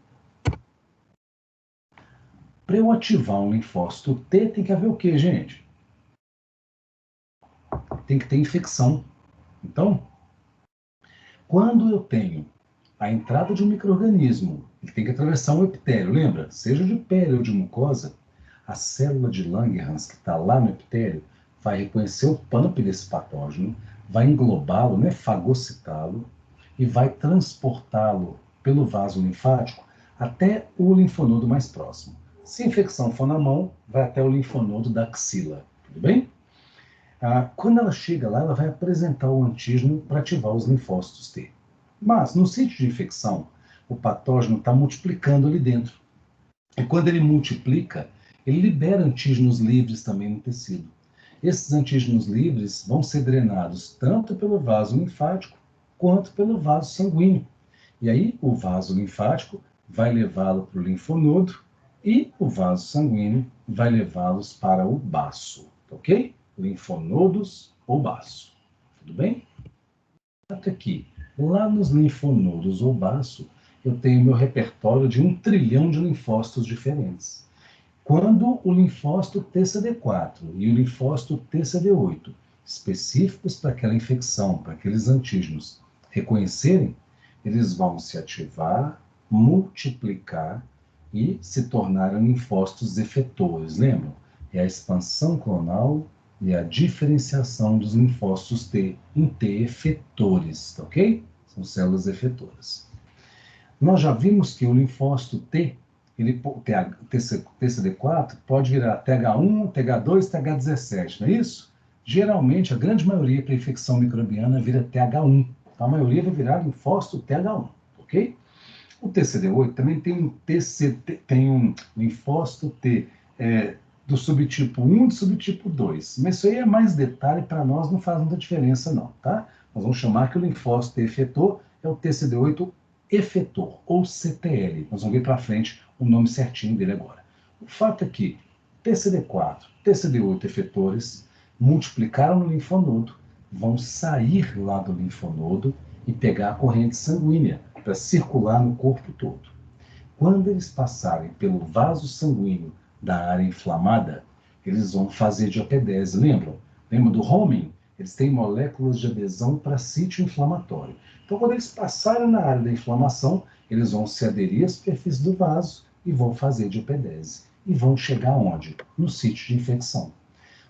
Para eu ativar um linfócito T, tem que haver o quê, gente? Tem que ter infecção. Então, quando eu tenho a entrada de um micro-organismo, ele tem que atravessar um epitélio, lembra? Seja de pele ou de mucosa, a célula de Langerhans que está lá no epitélio vai reconhecer o pump desse patógeno, vai englobá-lo, né, fagocitá-lo, e vai transportá-lo pelo vaso linfático até o linfonodo mais próximo. Se a infecção for na mão, vai até o linfonodo da axila, tudo bem? Quando ela chega lá, ela vai apresentar o antígeno para ativar os linfócitos T. Mas, no sítio de infecção, o patógeno está multiplicando ali dentro. E quando ele multiplica, ele libera antígenos livres também no tecido. Esses antígenos livres vão ser drenados tanto pelo vaso linfático quanto pelo vaso sanguíneo. E aí, o vaso linfático vai levá-lo para o linfonodo e o vaso sanguíneo vai levá-los para o baço, ok? Linfonodos ou baço. Tudo bem? Aqui, lá nos linfonodos ou baço, eu tenho meu repertório de 1 trilhão de linfócitos diferentes. Quando o linfócito TCD4 e o linfócito TCD8, específicos para aquela infecção, para aqueles antígenos, reconhecerem, eles vão se ativar, multiplicar e se tornarem linfócitos efetores. Lembram? É a expansão clonal e a diferenciação dos linfócitos T em T efetores, tá ok? São células efetoras. Nós já vimos que o linfócito T, TCD4, pode virar TH1, TH2, TH17, não é isso? Geralmente, a grande maioria para infecção microbiana vira TH1. Então, a maioria vai virar linfócito TH1, ok? O TCD8 também tem um linfócito T do subtipo 1 e do subtipo 2. Mas isso aí é mais detalhe, para nós não faz muita diferença não, tá? Nós vamos chamar que o linfócito T efetor é o TCD8 efetor, ou CTL. Nós vamos ver para frente o nome certinho dele agora. O fato é que TCD4, TCD8 efetores multiplicaram no linfonodo, vão sair lá do linfonodo e pegar a corrente sanguínea para circular no corpo todo. Quando eles passarem pelo vaso sanguíneo da área inflamada, eles vão fazer diapedese. Lembram? Lembra do homing? Eles têm moléculas de adesão para sítio inflamatório. Então, quando eles passarem na área da inflamação, eles vão se aderir à superfície do vaso e vão fazer diapedese. E vão chegar onde? No sítio de infecção.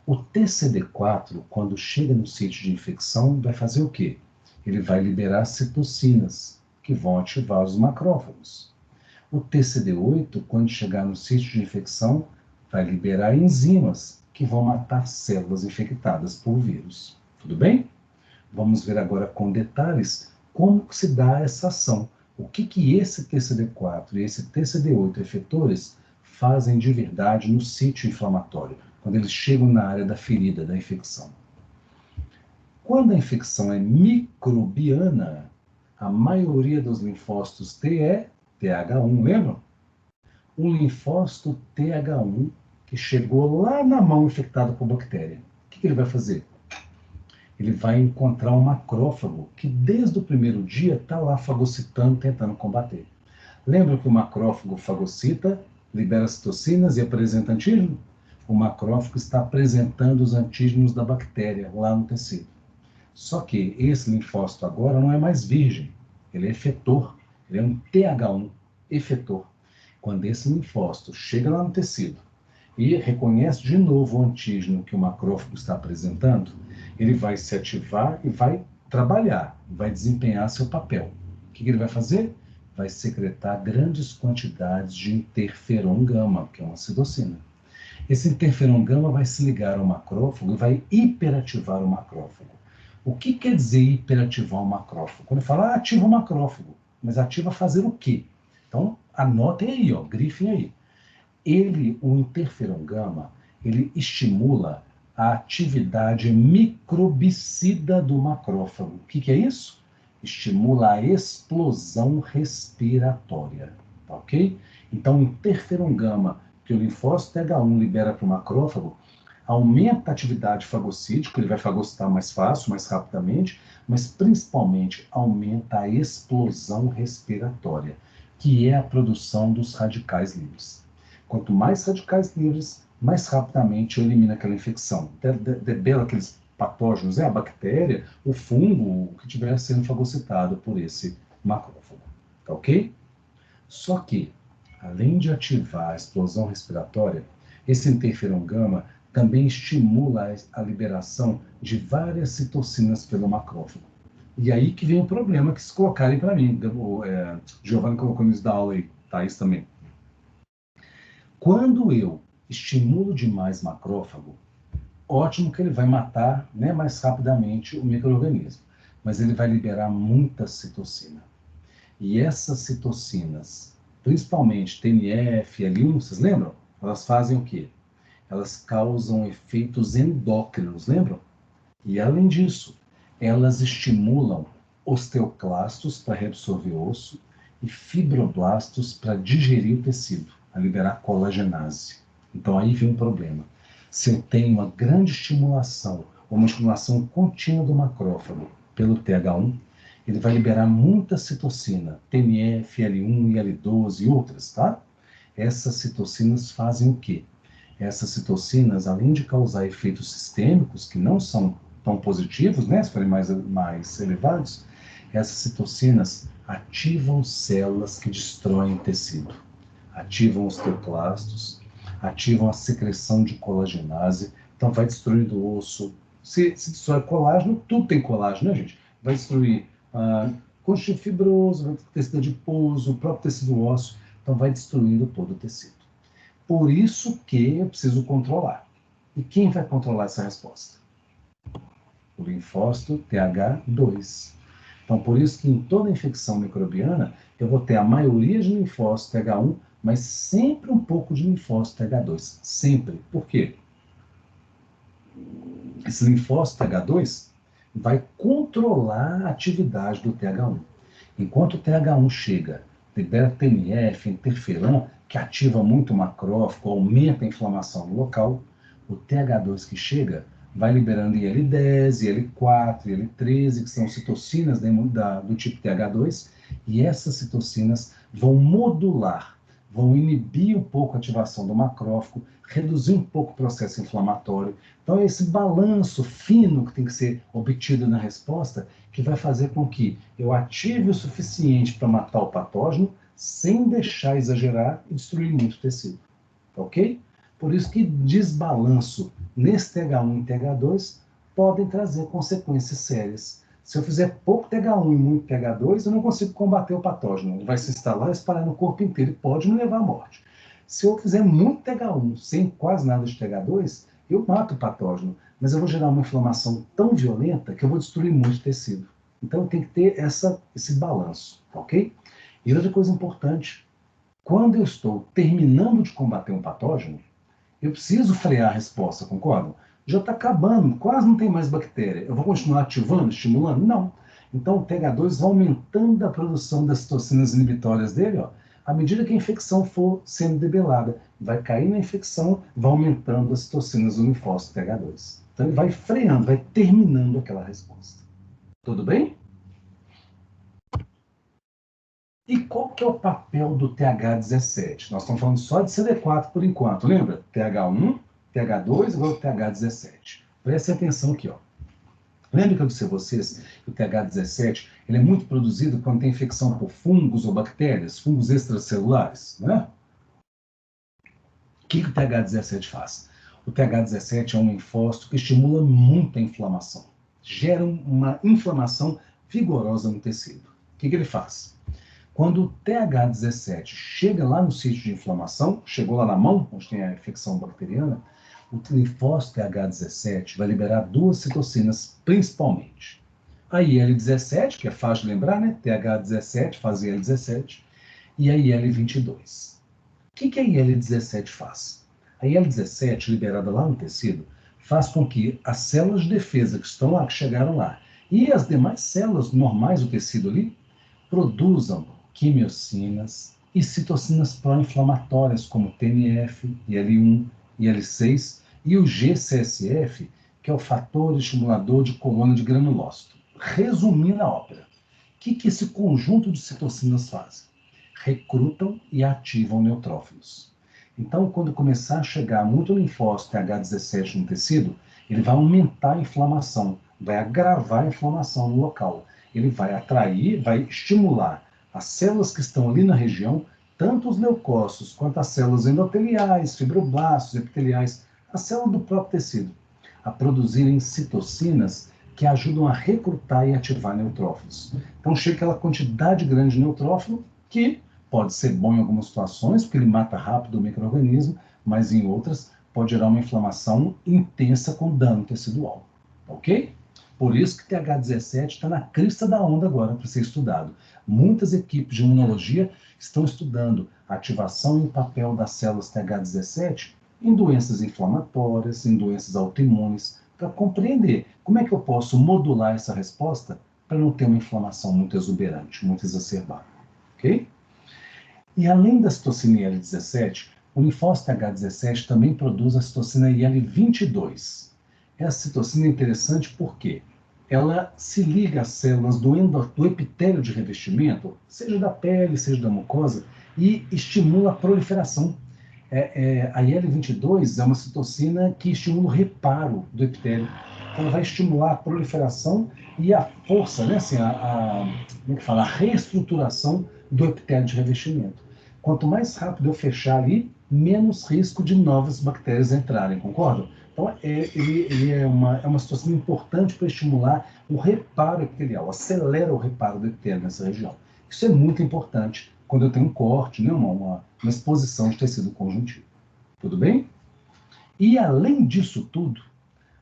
O TCD4, quando chega no sítio de infecção, vai fazer o quê? Ele vai liberar citocinas, que vão ativar os macrófagos. O TCD8, quando chegar no sítio de infecção, vai liberar enzimas, que vão matar células infectadas por vírus. Tudo bem? Vamos ver agora com detalhes como se dá essa ação. O que esse TCD4 e esse TCD8 efetores fazem de verdade no sítio inflamatório, quando eles chegam na área da ferida, da infecção. Quando a infecção é microbiana, a maioria dos linfócitos T é TH1, lembram? Um linfócito TH1 que chegou lá na mão infectada por bactéria. O que ele vai fazer? Ele vai encontrar um macrófago que desde o primeiro dia está lá fagocitando, tentando combater. Lembra que o macrófago fagocita, libera citocinas e apresenta antígeno? O macrófago está apresentando os antígenos da bactéria lá no tecido. Só que esse linfócito agora não é mais virgem, ele é efetor, ele é um TH1 efetor. Quando esse linfócito chega lá no tecido e reconhece de novo o antígeno que o macrófago está apresentando, ele vai se ativar e vai trabalhar, vai desempenhar seu papel. O que ele vai fazer? Vai secretar grandes quantidades de interferon gama, que é uma citocina. Esse interferon gama vai se ligar ao macrófago e vai hiperativar o macrófago. O que quer dizer hiperativar o macrófago? Quando eu falo, ativa o macrófago, mas ativa fazer o quê? Então, anotem aí, ó, grifem aí. O interferon gama, ele estimula a atividade microbicida do macrófago. O que é isso? Estimula a explosão respiratória, tá ok? Então, o interferon gama, que o linfócito TH1 libera para o macrófago, aumenta a atividade fagocítica, ele vai fagocitar mais fácil, mais rapidamente, mas principalmente aumenta a explosão respiratória, que é a produção dos radicais livres. Quanto mais radicais livres, mais rapidamente eu elimino aquela infecção. Debela aqueles patógenos, a bactéria, o fungo, o que estiver sendo fagocitado por esse macrófago. Tá ok? Só que, além de ativar a explosão respiratória, esse interferon gama também estimula a liberação de várias citocinas pelo macrófago. E aí que vem o problema que se colocarem para mim. Giovanni colocou isso da aula aí, Thaís também. Quando eu estimulo demais macrófago, ótimo que ele vai matar, né, mais rapidamente o micro-organismo, mas ele vai liberar muita citocina. E essas citocinas, principalmente TNF, L1, vocês lembram? Elas fazem o quê? Elas causam efeitos endócrinos, lembram? E além disso, elas estimulam osteoclastos para reabsorver osso e fibroblastos para digerir o tecido, a liberar colagenase. Então aí vem um problema. Se eu tenho uma grande estimulação, ou uma estimulação contínua do macrófago pelo TH1, ele vai liberar muita citocina, TNF, L1, IL-12 e outras, tá? Essas citocinas fazem o quê? Essas citocinas, além de causar efeitos sistêmicos, que não são tão positivos, né, se forem mais elevados, essas citocinas ativam células que destroem o tecido, ativam os osteoclastos, ativam a secreção de colagenase, então vai destruindo o osso. Se destrói colágeno, tudo tem colágeno, né, gente? Vai destruir conjuntivo fibroso, tecido adiposo, o próprio tecido ósseo, então vai destruindo todo o tecido. Por isso que eu preciso controlar. E quem vai controlar essa resposta? O linfócito TH2. Então, por isso que em toda infecção microbiana, eu vou ter a maioria de linfócito TH1, mas sempre um pouco de linfócito TH2. Sempre. Por quê? Esse linfócito TH2 vai controlar a atividade do TH1. Enquanto o TH1 chega, libera TNF, interferon, que ativa muito o macrófago, aumenta a inflamação no local, o TH2 que chega vai liberando IL-10, IL-4, IL-13, que são citocinas do tipo TH2, e essas citocinas vão modular, vão inibir um pouco a ativação do macrófago, reduzir um pouco o processo inflamatório. Então, é esse balanço fino que tem que ser obtido na resposta que vai fazer com que eu ative o suficiente para matar o patógeno, sem deixar exagerar e destruir muito tecido. Ok? Por isso que desbalanço nesse TH1 e TH2 podem trazer consequências sérias. Se eu fizer pouco TH1 e muito TH2, eu não consigo combater o patógeno. Ele vai se instalar e espalhar no corpo inteiro e pode me levar à morte. Se eu fizer muito TH1 sem quase nada de TH2, eu mato o patógeno, mas eu vou gerar uma inflamação tão violenta que eu vou destruir muito tecido. Então tem que ter esse balanço, ok? E outra coisa importante, quando eu estou terminando de combater um patógeno, eu preciso frear a resposta, concordam? Já está acabando, quase não tem mais bactéria. Eu vou continuar ativando, estimulando? Não. Então o TH2 vai aumentando a produção das toxinas inibitórias dele, ó, à medida que a infecção for sendo debelada. Vai cair na infecção, vai aumentando as toxinas do linfócito TH2. Então ele vai freando, vai terminando aquela resposta. Tudo bem? E qual que é o papel do TH17? Nós estamos falando só de CD4 por enquanto, lembra? TH1, TH2 e agora o TH17. Preste atenção aqui, ó. Lembra que eu disse a vocês que o TH17 ele é muito produzido quando tem infecção por fungos ou bactérias, fungos extracelulares, né? O que o TH17 faz? O TH17 é um linfócito que estimula muito a inflamação. Gera uma inflamação vigorosa no tecido. O que ele faz? Quando o TH17 chega lá no sítio de inflamação, chegou lá na mão, onde tem a infecção bacteriana, o linfócito TH17 vai liberar duas citocinas, principalmente. A IL-17, que é fácil de lembrar, né? TH17 faz IL-17, e a IL-22. O que a IL-17 faz? A IL-17, liberada lá no tecido, faz com que as células de defesa que estão lá, que chegaram lá, e as demais células normais do tecido ali, produzam quimiocinas e citocinas pró-inflamatórias, como TNF, IL-1, IL-6 e o GCSF, que é o fator estimulador de colônia de granulócito. Resumindo a ópera, o que esse conjunto de citocinas faz? Recrutam e ativam neutrófilos. Então, quando começar a chegar muito linfócito TH17 no tecido, ele vai aumentar a inflamação, vai agravar a inflamação no local. Ele vai atrair, vai estimular as células que estão ali na região, tanto os leucócitos quanto as células endoteliais, fibroblastos, epiteliais, a célula do próprio tecido, a produzirem citocinas que ajudam a recrutar e ativar neutrófilos. Então chega aquela quantidade grande de neutrófilo que pode ser bom em algumas situações, porque ele mata rápido o micro-organismo, mas em outras pode gerar uma inflamação intensa com dano tecidual. Ok? Por isso que TH17 está na crista da onda agora para ser estudado. Muitas equipes de imunologia estão estudando a ativação e o papel das células TH17 em doenças inflamatórias, em doenças autoimunes, para compreender como é que eu posso modular essa resposta para não ter uma inflamação muito exuberante, muito exacerbada. Ok? E além da citocina IL-17, o linfócito TH17 também produz a citocina IL-22. Essa citocina é interessante porque ela se liga às células do epitélio de revestimento, seja da pele, seja da mucosa, e estimula a proliferação. A IL-22 é uma citocina que estimula o reparo do epitélio. Então, ela vai estimular a proliferação e a força, né, assim, como é que fala? A reestruturação do epitélio de revestimento. Quanto mais rápido eu fechar ali, menos risco de novas bactérias entrarem, concorda? Então, ele é uma citocina importante para estimular o reparo epitelial, acelera o reparo do epitélio nessa região. Isso é muito importante quando eu tenho um corte, né, uma exposição de tecido conjuntivo. Tudo bem? E além disso tudo,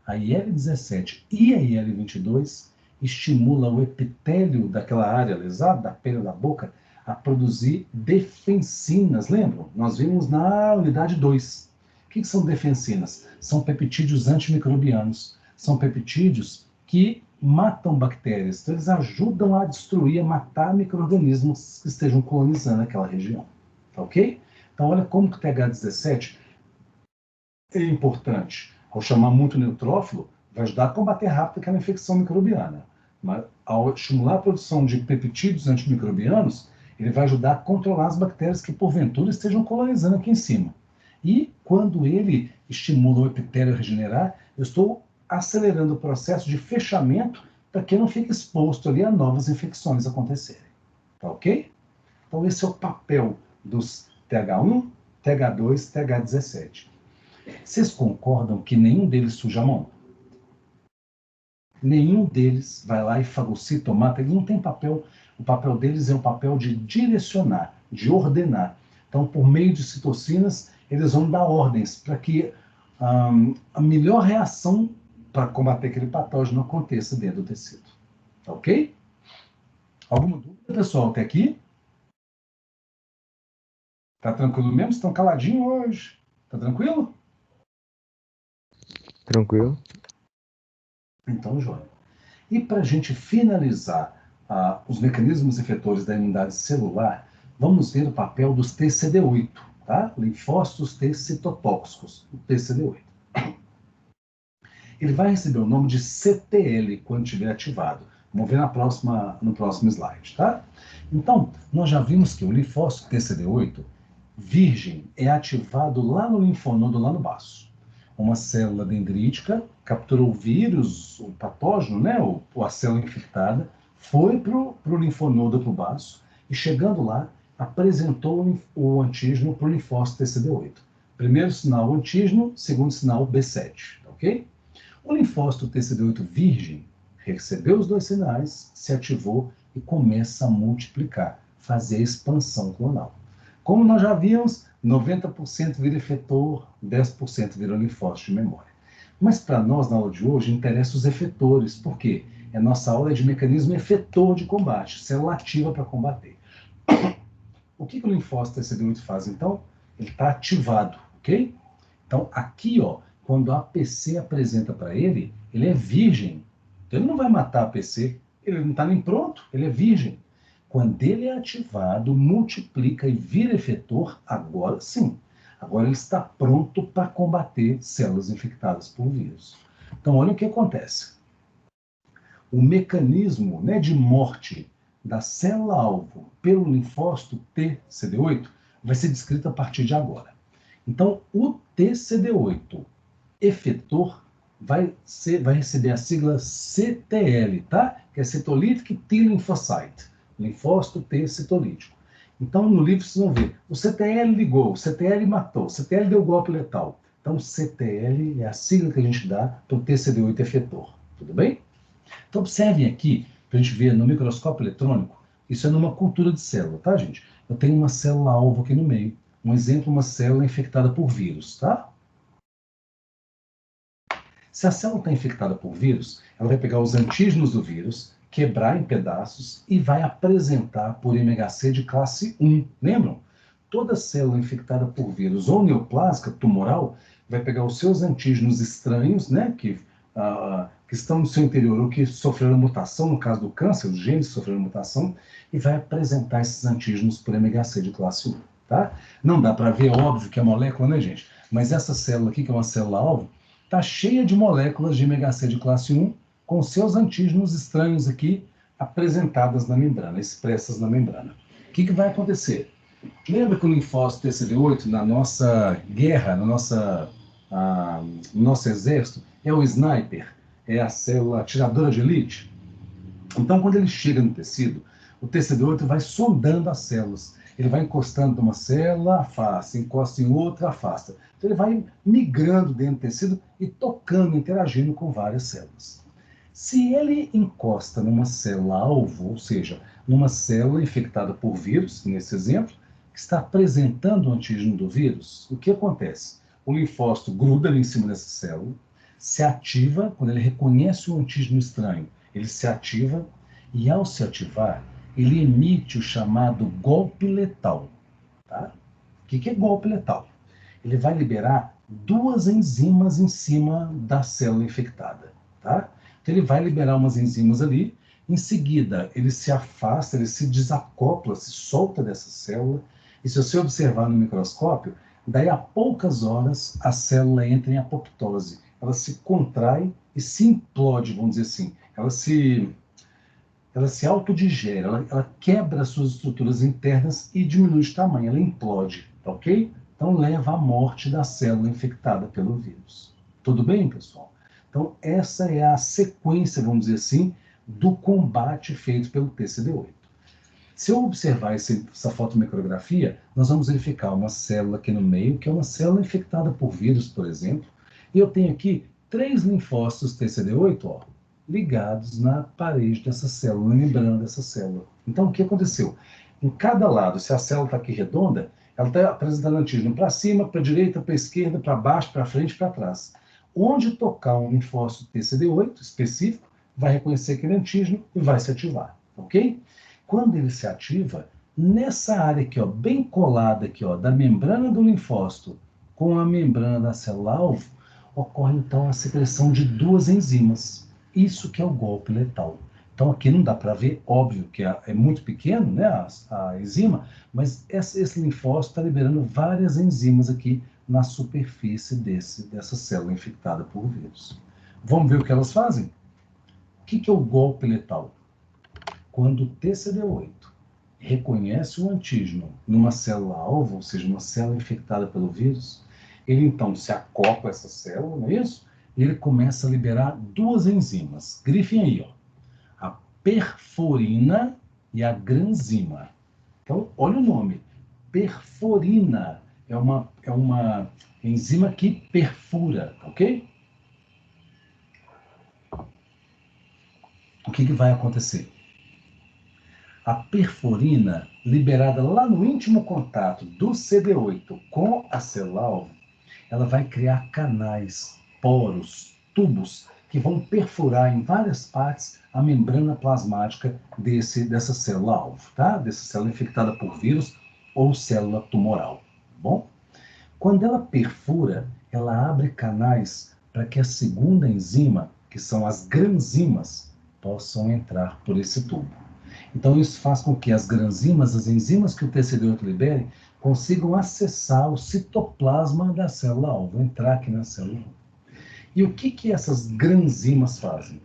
a IL-17 e a IL-22 estimula o epitélio daquela área lesada, da pele da boca, a produzir defensinas. Lembram? Nós vimos na unidade 2. O que são defensinas? São peptídeos antimicrobianos. São peptídeos que matam bactérias. Então, eles ajudam a destruir, a matar micro-organismos que estejam colonizando aquela região. Tá ok? Então, olha como que o TH17 é importante. Ao chamar muito neutrófilo, vai ajudar a combater rápido aquela infecção microbiana. Mas ao estimular a produção de peptídeos antimicrobianos, ele vai ajudar a controlar as bactérias que porventura estejam colonizando aqui em cima. E quando ele estimula o epitélio a regenerar, eu estou acelerando o processo de fechamento para que não fique exposto ali a novas infecções acontecerem. Tá ok? Então esse é o papel dos TH1, TH2, TH17. Vocês concordam que nenhum deles suja a mão? Nenhum deles vai lá e fagocita ou mata. Eles não têm papel. O papel deles é o papel de direcionar, de ordenar. Então, por meio de citocinas, eles vão dar ordens para que a melhor reação para combater aquele patógeno aconteça dentro do tecido. Tá ok? Alguma dúvida, pessoal, até aqui? Tá tranquilo mesmo? Estão caladinhos hoje? Tá tranquilo? Tranquilo. Então, joia. E para a gente finalizar os mecanismos efetores da imunidade celular, vamos ver o papel dos TCD8, tá? Linfócitos T citotóxicos, o TCD8. Ele vai receber o nome de CTL quando estiver ativado. Vamos ver no próximo slide, tá? Então, nós já vimos que o linfócito TCD8 virgem é ativado lá no linfonodo, lá no baço. Uma célula dendrítica capturou o vírus, o patógeno, né, ou a célula infectada, foi para o linfonodo, para o baço, e chegando lá, apresentou o antígeno para o linfócito TCD8. Primeiro sinal, o antígeno, segundo sinal, B7, ok? O linfócito TCD8 virgem recebeu os dois sinais, se ativou e começa a multiplicar. fazer a expansão clonal. Como nós já vimos, 90% vira efetor, 10% vira linfócito de memória. Mas para nós, na aula de hoje, interessa os efetores. Por quê? A nossa aula é de mecanismo efetor de combate, célula ativa para combater. O que o linfócito TCD8 faz, então? Ele está ativado, ok? Então, aqui, ó, quando a APC apresenta para ele, ele é virgem. Então, ele não vai matar a APC, ele não está nem pronto, ele é virgem. Quando ele é ativado, multiplica e vira efetor, agora sim. Agora ele está pronto para combater células infectadas por vírus. Então, olha o que acontece. O mecanismo, né, de morte da célula-alvo pelo linfócito TCD8 vai ser descrito a partir de agora. Então, o TCD8 efetor vai receber a sigla CTL, tá? Que é Cytolytic T Lymphocyte, linfócito T citolítico. Então, no livro vocês vão ver, o CTL ligou, o CTL matou, o CTL deu golpe letal. Então, CTL é a sigla que a gente dá para o TCD8 efetor, tudo bem? Então, observem aqui, para a gente ver no microscópio eletrônico, isso é numa cultura de célula, tá, gente? Eu tenho uma célula-alvo aqui no meio. Um exemplo, uma célula infectada por vírus, tá? Se a célula está infectada por vírus, ela vai pegar os antígenos do vírus, quebrar em pedaços e vai apresentar por MHC de classe 1. Lembram? Toda célula infectada por vírus ou neoplásica, tumoral, vai pegar os seus antígenos estranhos, né, que estão no seu interior ou que sofreram mutação, no caso do câncer, os genes que sofreram mutação, e vai apresentar esses antígenos por MHC de classe 1. Tá? Não dá para ver, óbvio, que é molécula, né, gente? Mas essa célula aqui, que é uma célula-alvo, está cheia de moléculas de MHC de classe 1, com seus antígenos estranhos aqui apresentadas na membrana, expressas na membrana. O que vai acontecer? Lembra que o linfócito TCD8, na nossa guerra, no nosso exército, é o sniper, é a célula atiradora de elite? Então, quando ele chega no tecido, o TCD8 vai sondando as células. Ele vai encostando numa célula, afasta, encosta em outra, afasta. Então, ele vai migrando dentro do tecido e tocando, interagindo com várias células. Se ele encosta numa célula-alvo, ou seja, numa célula infectada por vírus, nesse exemplo, que está apresentando o antígeno do vírus, o que acontece? O linfócito gruda ali em cima dessa célula, se ativa, quando ele reconhece o antígeno estranho, ele se ativa e, ao se ativar, ele emite o chamado golpe letal. Tá? O que é golpe letal? Ele vai liberar duas enzimas em cima da célula infectada. Tá? Então, ele vai liberar umas enzimas ali, em seguida, ele se afasta, ele se desacopla, se solta dessa célula, e se você observar no microscópio, daí a poucas horas a célula entra em apoptose. Ela se contrai e se implode, vamos dizer assim. Ela se autodigere, ela quebra as suas estruturas internas e diminui de tamanho, ela implode, tá ok? Então leva à morte da célula infectada pelo vírus. Tudo bem, pessoal? Então essa é a sequência, vamos dizer assim, do combate feito pelo TCD8. Se eu observar essa fotomicrografia, nós vamos verificar uma célula aqui no meio, que é uma célula infectada por vírus, por exemplo, e eu tenho aqui 3 linfócitos TCD8, ó, ligados na parede dessa célula, na membrana dessa célula. Então, o que aconteceu? Em cada lado, se a célula está aqui redonda, ela está apresentando antígeno para cima, para a direita, para a esquerda, para baixo, para frente, para trás. Onde tocar um linfócito TCD8 específico, vai reconhecer aquele antígeno e vai se ativar, ok? Quando ele se ativa, nessa área aqui, ó, bem colada aqui, ó, da membrana do linfócito com a membrana da célula-alvo, ocorre então a secreção de duas enzimas. Isso que é o golpe letal. Então aqui não dá para ver, óbvio que é muito pequeno, né, a enzima, mas esse linfócito está liberando várias enzimas aqui na superfície dessa célula infectada por vírus. Vamos ver o que elas fazem? O que é o golpe letal? Quando o TCD8 reconhece o antígeno numa célula-alvo, ou seja, uma célula infectada pelo vírus, ele então se acopla a essa célula, não é isso? E ele começa a liberar duas enzimas. Grifem aí, ó. A perforina e a granzima. Então, olha o nome. Perforina é uma enzima que perfura, ok? O que vai acontecer? A perforina, liberada lá no íntimo contato do CD8 com a célula-alvo, ela vai criar canais, poros, tubos, que vão perfurar em várias partes a membrana plasmática dessa célula-alvo, tá? Dessa célula infectada por vírus ou célula tumoral, tá bom? Quando ela perfura, ela abre canais para que a segunda enzima, que são as granzimas, possam entrar por esse tubo. Então, isso faz com que as granzimas, as enzimas que o TCD8 libere, consigam acessar o citoplasma da célula-alvo, entrar aqui na célula-alvo. E o que essas granzimas fazem?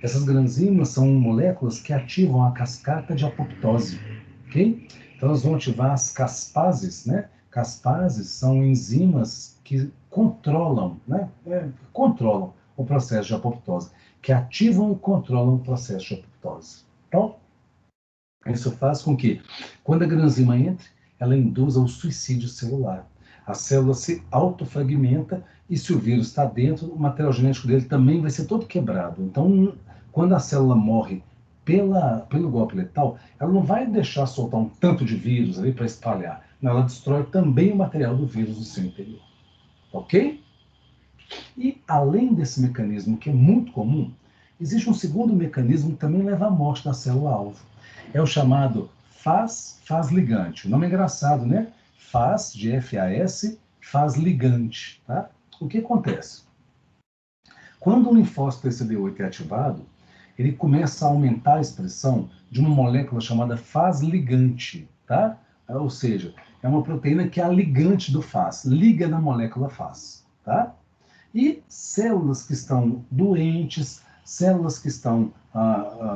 Essas granzimas são moléculas que ativam a cascata de apoptose, ok? Então, elas vão ativar as caspases, né? Caspases são enzimas que controlam, né? Controlam o processo de apoptose, que ativam e controlam o processo de apoptose. Então, isso faz com que, quando a granzima entre, ela induza o suicídio celular. A célula se autofragmenta e, se o vírus está dentro, o material genético dele também vai ser todo quebrado. Então, quando a célula morre pelo golpe letal, ela não vai deixar soltar um tanto de vírus ali para espalhar. Não, ela destrói também o material do vírus no seu interior. Ok? E, além desse mecanismo, que é muito comum, existe um segundo mecanismo que também leva à morte da célula-alvo. É o chamado Faz-ligante. O nome é engraçado, né? Faz, de F-A-S, faz-ligante. Tá? O que acontece? Quando o linfócito TCD8 é ativado, ele começa a aumentar a expressão de uma molécula chamada faz-ligante. Tá? Ou seja, é uma proteína que é a ligante do Faz, liga na molécula Faz. Tá? E células que estão doentes, células que estão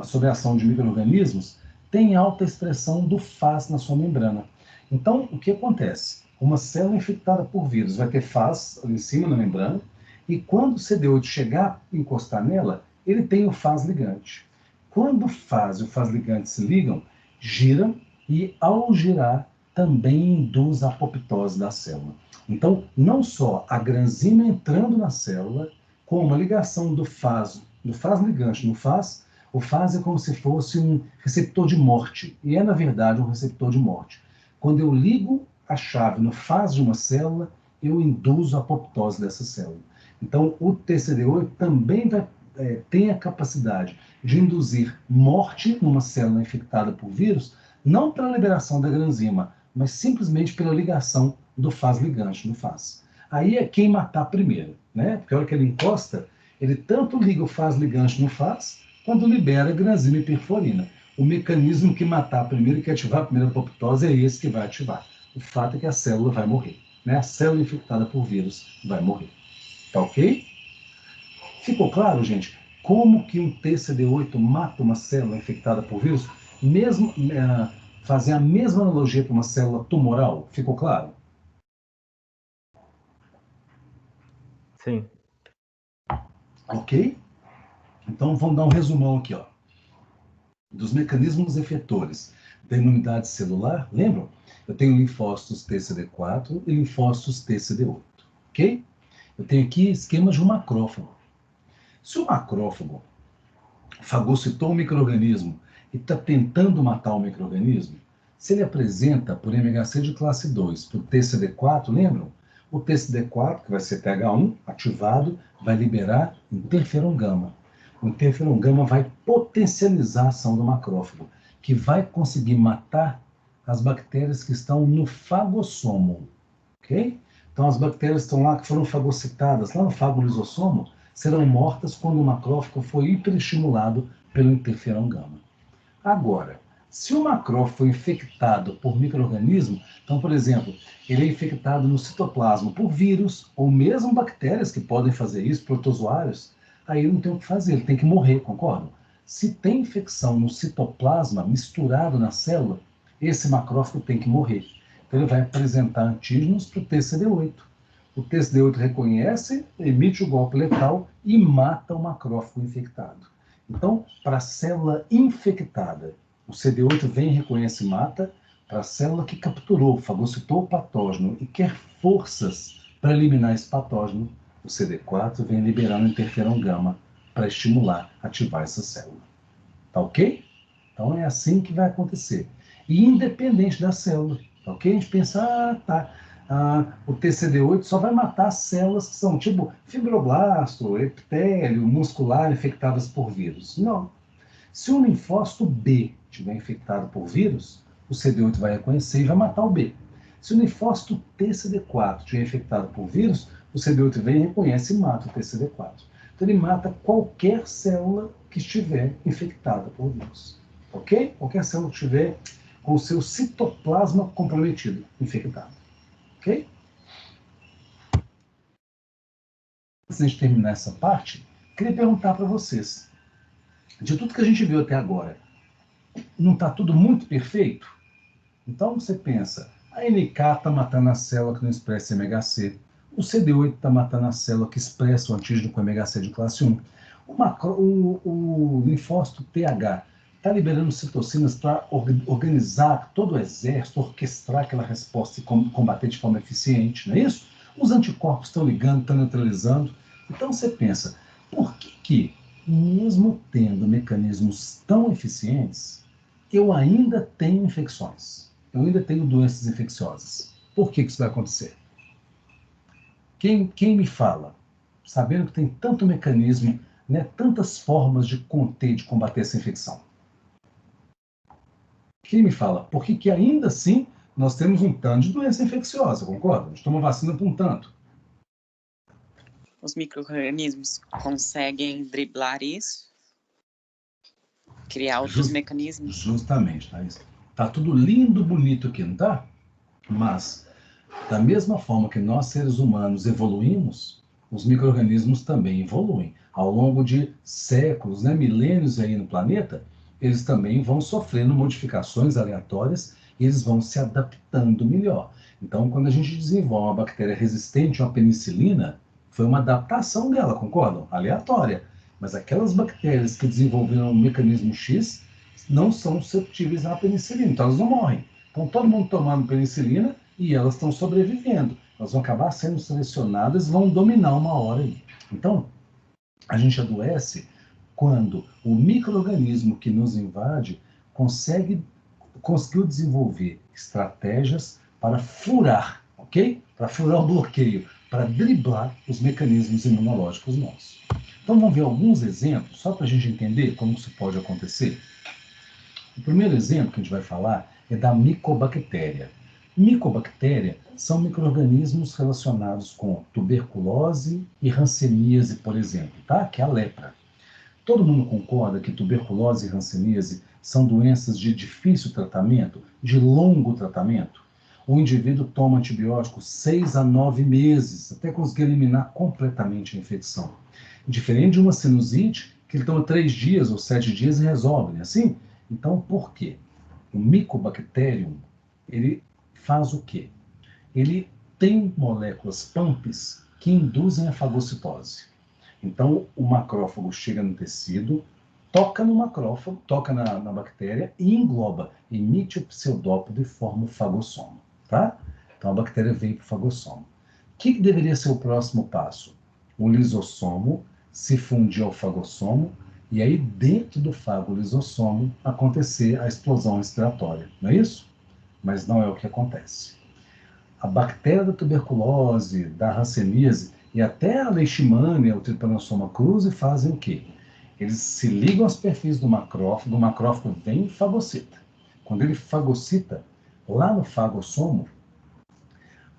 sob a ação de micro-organismos, têm alta expressão do Faz na sua membrana. Então, o que acontece? Uma célula infectada por vírus vai ter Faz ali em cima na membrana, e quando o CD8 chegar e encostar nela, ele tem o Faz ligante. Quando o Faz e o Faz ligante se ligam, giram, e ao girar, também induz a apoptose da célula. Então, não só a granzima entrando na célula, como a ligação do Faz ligante no Faz, o Faz é como se fosse um receptor de morte, e é, na verdade, um receptor de morte. Quando eu ligo a chave no Faz de uma célula, eu induzo a apoptose dessa célula. Então, o TCD8 também tem a capacidade de induzir morte numa célula infectada por vírus, não pela liberação da granzima, mas simplesmente pela ligação do Faz ligante no Faz. Aí é quem matar primeiro, né? Porque a hora que ele encosta, ele tanto liga o Faz ligante no Faz, quanto libera a granzima e perforina. O mecanismo que matar primeiro, que ativar a primeira apoptose, é esse que vai ativar. O fato é que a célula vai morrer, né? A célula infectada por vírus vai morrer. Tá ok? Ficou claro, gente, como que um TCD8 mata uma célula infectada por vírus, mesmo fazer a mesma analogia para uma célula tumoral? Ficou claro? Sim. Ok? Então vamos dar um resumão aqui, ó, dos mecanismos efetores da imunidade celular. Lembram? Eu tenho linfócitos TCD4 e linfócitos TCD8, ok? Eu tenho aqui esquemas de um macrófago. Se o macrófago fagocitou um micro-organismo e está tentando matar o micro-organismo, se ele apresenta por MHC de classe 2 para o TCD4, lembram? O TCD4, que vai ser TH1, ativado, vai liberar interferon gama. O interferon gama vai potencializar a ação do macrófago, que vai conseguir matar as bactérias que estão no fagossomo, ok? Então, as bactérias que estão lá, que foram fagocitadas lá no fagolisossomo, serão mortas quando o macrófago foi hiperestimulado pelo interferon gama. Agora, se o macrófago foi infectado por micro-organismo, então, por exemplo, ele é infectado no citoplasma por vírus ou mesmo bactérias que podem fazer isso, protozoários, aí ele não tem o que fazer, ele tem que morrer, concordam? Se tem infecção no citoplasma misturado na célula, esse macrófago tem que morrer. Então, ele vai apresentar antígenos para o TCD8. O TCD8 reconhece, emite o golpe letal e mata o macrófago infectado. Então, para a célula infectada, o CD8 vem, reconhece e mata. Para a célula que capturou, fagocitou o patógeno e quer forças para eliminar esse patógeno, o CD4 vem liberando interferon gama para estimular, ativar essa célula. Tá ok? Então, é assim que vai acontecer. E independente da célula, ok? A gente pensa, o TCD8 só vai matar as células que são tipo fibroblasto, epitélio, muscular infectadas por vírus. Não. Se o linfócito B estiver infectado por vírus, o CD8 vai reconhecer e vai matar o B. Se o linfócito TCD4 estiver infectado por vírus, o CD8 vem, reconhece e mata o TCD4. Então ele mata qualquer célula que estiver infectada por vírus. Ok? Qualquer célula que estiver com o seu citoplasma comprometido, infectado. Ok? Antes de a gente terminar essa parte, queria perguntar para vocês, de tudo que a gente viu até agora, não está tudo muito perfeito? Então você pensa, a NK está matando a célula que não expressa MHC, o CD8 está matando a célula que expressa o antígeno com MHC de classe 1, o linfócito TH está liberando citocinas para organizar todo o exército, orquestrar aquela resposta e combater de forma eficiente, não é isso? Os anticorpos estão ligando, estão neutralizando. Então você pensa, por que, mesmo tendo mecanismos tão eficientes, eu ainda tenho infecções? Eu ainda tenho doenças infecciosas. Por que isso vai acontecer? Quem me fala, sabendo que tem tanto mecanismo, né, tantas formas de conter, de combater essa infecção? Quem me fala, por que ainda assim nós temos um tanto de doença infecciosa, concorda? A gente toma vacina por um tanto. Os micro-organismos conseguem driblar isso? Criar outros mecanismos? Justamente, Thaís. Tá tudo lindo, bonito aqui, não tá? Mas, da mesma forma que nós, seres humanos, evoluímos, os micro-organismos também evoluem. Ao longo de séculos, né, milênios aí no planeta, eles também vão sofrendo modificações aleatórias e eles vão se adaptando melhor. Então, quando a gente desenvolve uma bactéria resistente a uma penicilina, foi uma adaptação dela, concordam? Aleatória. Mas aquelas bactérias que desenvolveram um mecanismo X não são susceptíveis à penicilina, então elas não morrem. Então, todo mundo tomando penicilina e elas estão sobrevivendo. Elas vão acabar sendo selecionadas e vão dominar uma hora aí. Então, a gente adoece quando o micro-organismo que nos invade conseguiu desenvolver estratégias para furar, ok? Para furar o bloqueio, para driblar os mecanismos imunológicos nossos. Então, vamos ver alguns exemplos, só para a gente entender como isso pode acontecer. O primeiro exemplo que a gente vai falar é da micobactéria. Micobactéria são micro-organismos relacionados com tuberculose e hanseníase, por exemplo, tá? Que é a lepra. Todo mundo concorda que tuberculose e hanseníase são doenças de difícil tratamento, de longo tratamento? O indivíduo toma antibiótico 6 a 9 meses até conseguir eliminar completamente a infecção. Diferente de uma sinusite, que ele toma 3 dias ou 7 dias e resolve, não é assim? Então, por quê? O Mycobacterium, ele faz o quê? Ele tem moléculas PAMPs que induzem a fagocitose. Então, o macrófago chega no tecido, toca no macrófago, toca na bactéria e engloba, emite o pseudópodo e forma o fagossomo, tá? Então, a bactéria veio para o fagossomo. O que deveria ser o próximo passo? O lisossomo se fundir ao fagossomo e aí, dentro do fagolisossomo, acontecer a explosão respiratória, não é isso? Mas não é o que acontece. A bactéria da tuberculose, da hanseníase e até a leishmania, o trypanosoma cruzi, fazem o quê? Eles se ligam aos perfis do macrófago vem e fagocita. Quando ele fagocita, lá no fagossomo,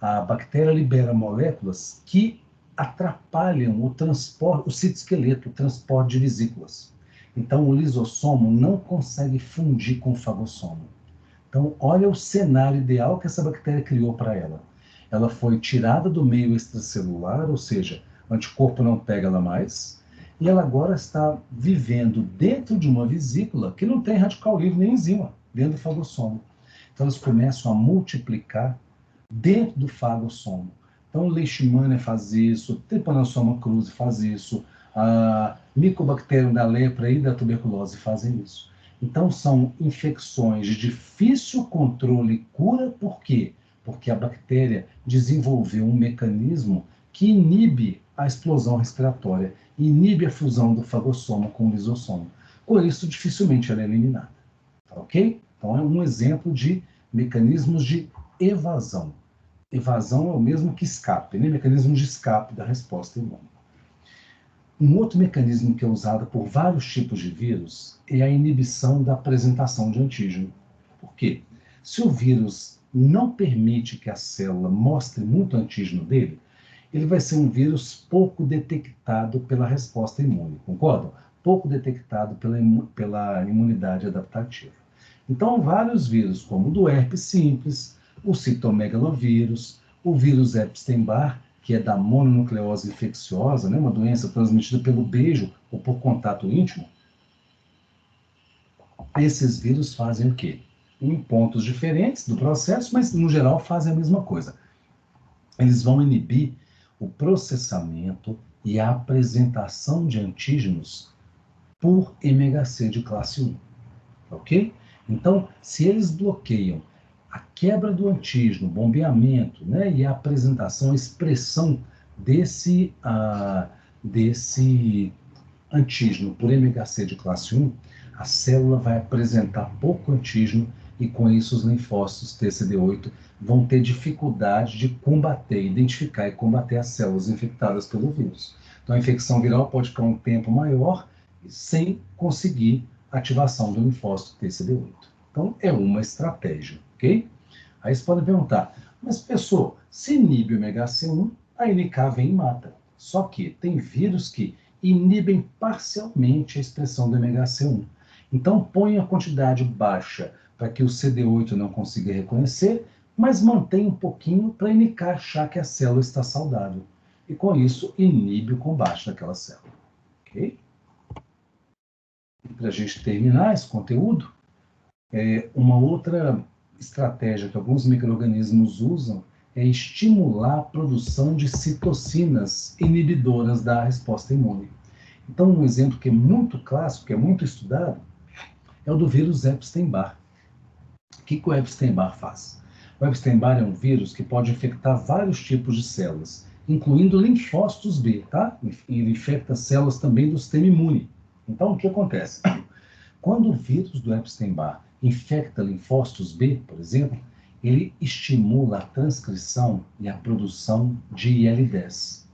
a bactéria libera moléculas que atrapalham o transporte, o citoesqueleto, o transporte de vesículas. Então, o lisossomo não consegue fundir com o fagossomo. Então, olha o cenário ideal que essa bactéria criou para ela. Ela foi tirada do meio extracelular, ou seja, o anticorpo não pega ela mais, e ela agora está vivendo dentro de uma vesícula que não tem radical livre nem enzima, dentro do fagossomo. Então, elas começam a multiplicar dentro do fagossomo. Então, leishmania faz isso, trypanosoma cruzi faz isso, a Mycobacterium da lepra e da tuberculose fazem isso. Então, são infecções de difícil controle e cura, por quê? Porque a bactéria desenvolveu um mecanismo que inibe a explosão respiratória, inibe a fusão do fagossomo com o lisossomo. Por isso, dificilmente ela é eliminada. Tá ok? Então, é um exemplo de mecanismos de evasão. Evasão é o mesmo que escape, né? Mecanismo de escape da resposta imune. Um outro mecanismo que é usado por vários tipos de vírus é a inibição da apresentação de antígeno. Por quê? Se o vírus não permite que a célula mostre muito antígeno dele, ele vai ser um vírus pouco detectado pela resposta imune, concordam? Pouco detectado pela imunidade adaptativa. Então, vários vírus, como o do herpes simples, o citomegalovírus, o vírus Epstein-Barr, que é da mononucleose infecciosa, né, uma doença transmitida pelo beijo ou por contato íntimo, esses vírus fazem o quê? Em pontos diferentes do processo, mas no geral fazem a mesma coisa. Eles vão inibir o processamento e a apresentação de antígenos por MHC de classe 1, ok? Então, se eles bloqueiam a quebra do antígeno, o bombeamento, né, e a apresentação, a expressão desse antígeno por MHC de classe 1, a célula vai apresentar pouco antígeno e, com isso, os linfócitos TCD8 vão ter dificuldade de combater, identificar e combater as células infectadas pelo vírus. Então, a infecção viral pode ficar um tempo maior sem conseguir ativação do linfócito TCD8. Então, é uma estratégia, ok? Aí você pode perguntar, mas pessoal, se inibe o MHC1, a NK vem e mata. Só que tem vírus que inibem parcialmente a expressão do MHC1. Então, põe a quantidade baixa para que o CD8 não consiga reconhecer, mas mantém um pouquinho para a NK achar que a célula está saudável. E com isso, inibe o combate daquela célula. Ok? Para a gente terminar esse conteúdo, uma outra estratégia que alguns micro-organismos usam é estimular a produção de citocinas inibidoras da resposta imune. Então, um exemplo que é muito clássico, que é muito estudado, é o do vírus Epstein-Barr. O que o Epstein-Barr faz? O Epstein-Barr é um vírus que pode infectar vários tipos de células, incluindo linfócitos B, tá? Ele infecta células também do sistema imune. Então, o que acontece? Quando o vírus do Epstein-Barr infecta linfócitos B, por exemplo, ele estimula a transcrição e a produção de IL-10.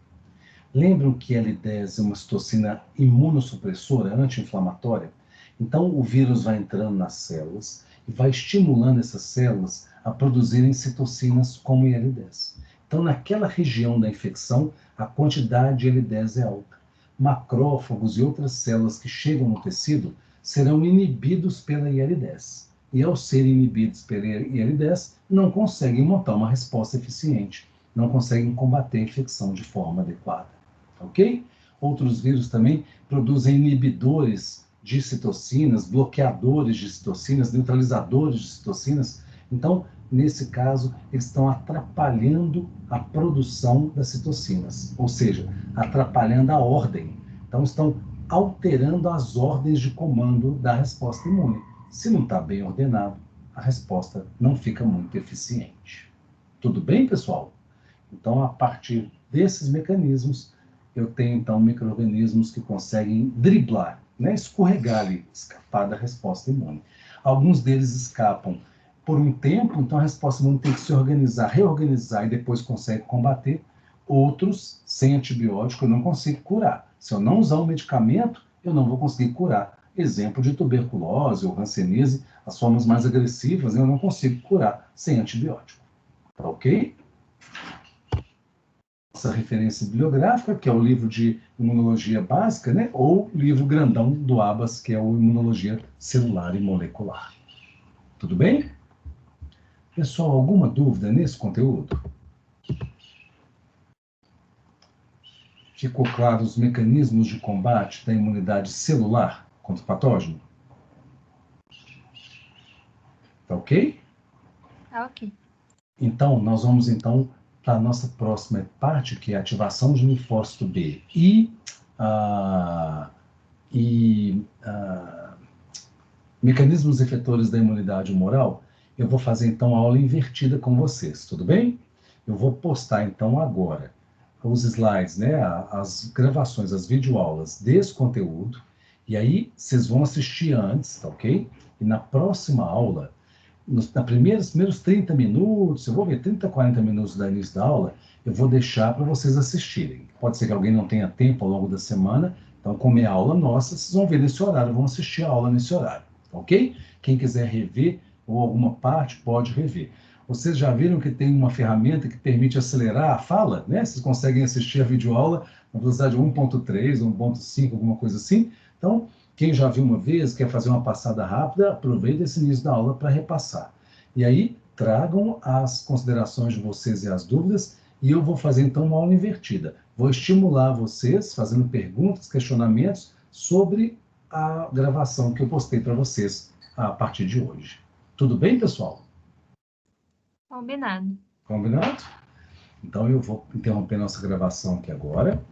Lembram que IL-10 é uma citocina imunossupressora, anti-inflamatória? Então, o vírus vai entrando nas células e vai estimulando essas células a produzirem citocinas como IL-10. Então, naquela região da infecção, a quantidade de IL-10 é alta. Macrófagos e outras células que chegam no tecido serão inibidos pela IL-10. E ao serem inibidos pela IL-10, não conseguem montar uma resposta eficiente, não conseguem combater a infecção de forma adequada. Ok? Outros vírus também produzem inibidores de citocinas, bloqueadores de citocinas, neutralizadores de citocinas. Então, nesse caso, eles estão atrapalhando a produção das citocinas, ou seja, atrapalhando a ordem. Então, estão alterando as ordens de comando da resposta imune. Se não está bem ordenado, a resposta não fica muito eficiente. Tudo bem, pessoal? Então, a partir desses mecanismos, eu tenho, então, micro-organismos que conseguem driblar, né, escorregar ali, escapar da resposta imune. Alguns deles escapam por um tempo, então a resposta imune tem que se organizar, reorganizar e depois consegue combater. Outros, sem antibiótico, eu não consigo curar. Se eu não usar um medicamento, eu não vou conseguir curar. Exemplo de tuberculose ou hanseníase, as formas mais agressivas, eu não consigo curar sem antibiótico. Tá ok? Nossa referência bibliográfica, que é o livro de imunologia básica, né? Ou o livro grandão do Abas, que é o Imunologia Celular e Molecular. Tudo bem? Pessoal, alguma dúvida nesse conteúdo? Ficou claro os mecanismos de combate da imunidade celular contra o patógeno? Tá ok? Tá ok. Então, nós vamos para a nossa próxima parte, que é a ativação de linfócito B mecanismos efetores da imunidade humoral. Eu vou fazer, então, a aula invertida com vocês, tudo bem? Eu vou postar, então, agora os slides, né, as gravações, as videoaulas desse conteúdo, e aí vocês vão assistir antes, tá ok? E na próxima aula, nos primeiros 30 minutos, eu vou ver 30, 40 minutos do início da aula, eu vou deixar para vocês assistirem. Pode ser que alguém não tenha tempo ao longo da semana, então, como é aula nossa, vocês vão ver nesse horário, vão assistir a aula nesse horário, ok? Quem quiser rever ou alguma parte, pode rever. Vocês já viram que tem uma ferramenta que permite acelerar a fala, né? Vocês conseguem assistir a videoaula na velocidade 1.3, 1.5, alguma coisa assim. Então, quem já viu uma vez, quer fazer uma passada rápida, aproveita esse início da aula para repassar. E aí, tragam as considerações de vocês e as dúvidas, e eu vou fazer então uma aula invertida. Vou estimular vocês, fazendo perguntas, questionamentos sobre a gravação que eu postei para vocês a partir de hoje. Tudo bem, pessoal? Combinado. Combinado? Então eu vou interromper nossa gravação aqui agora.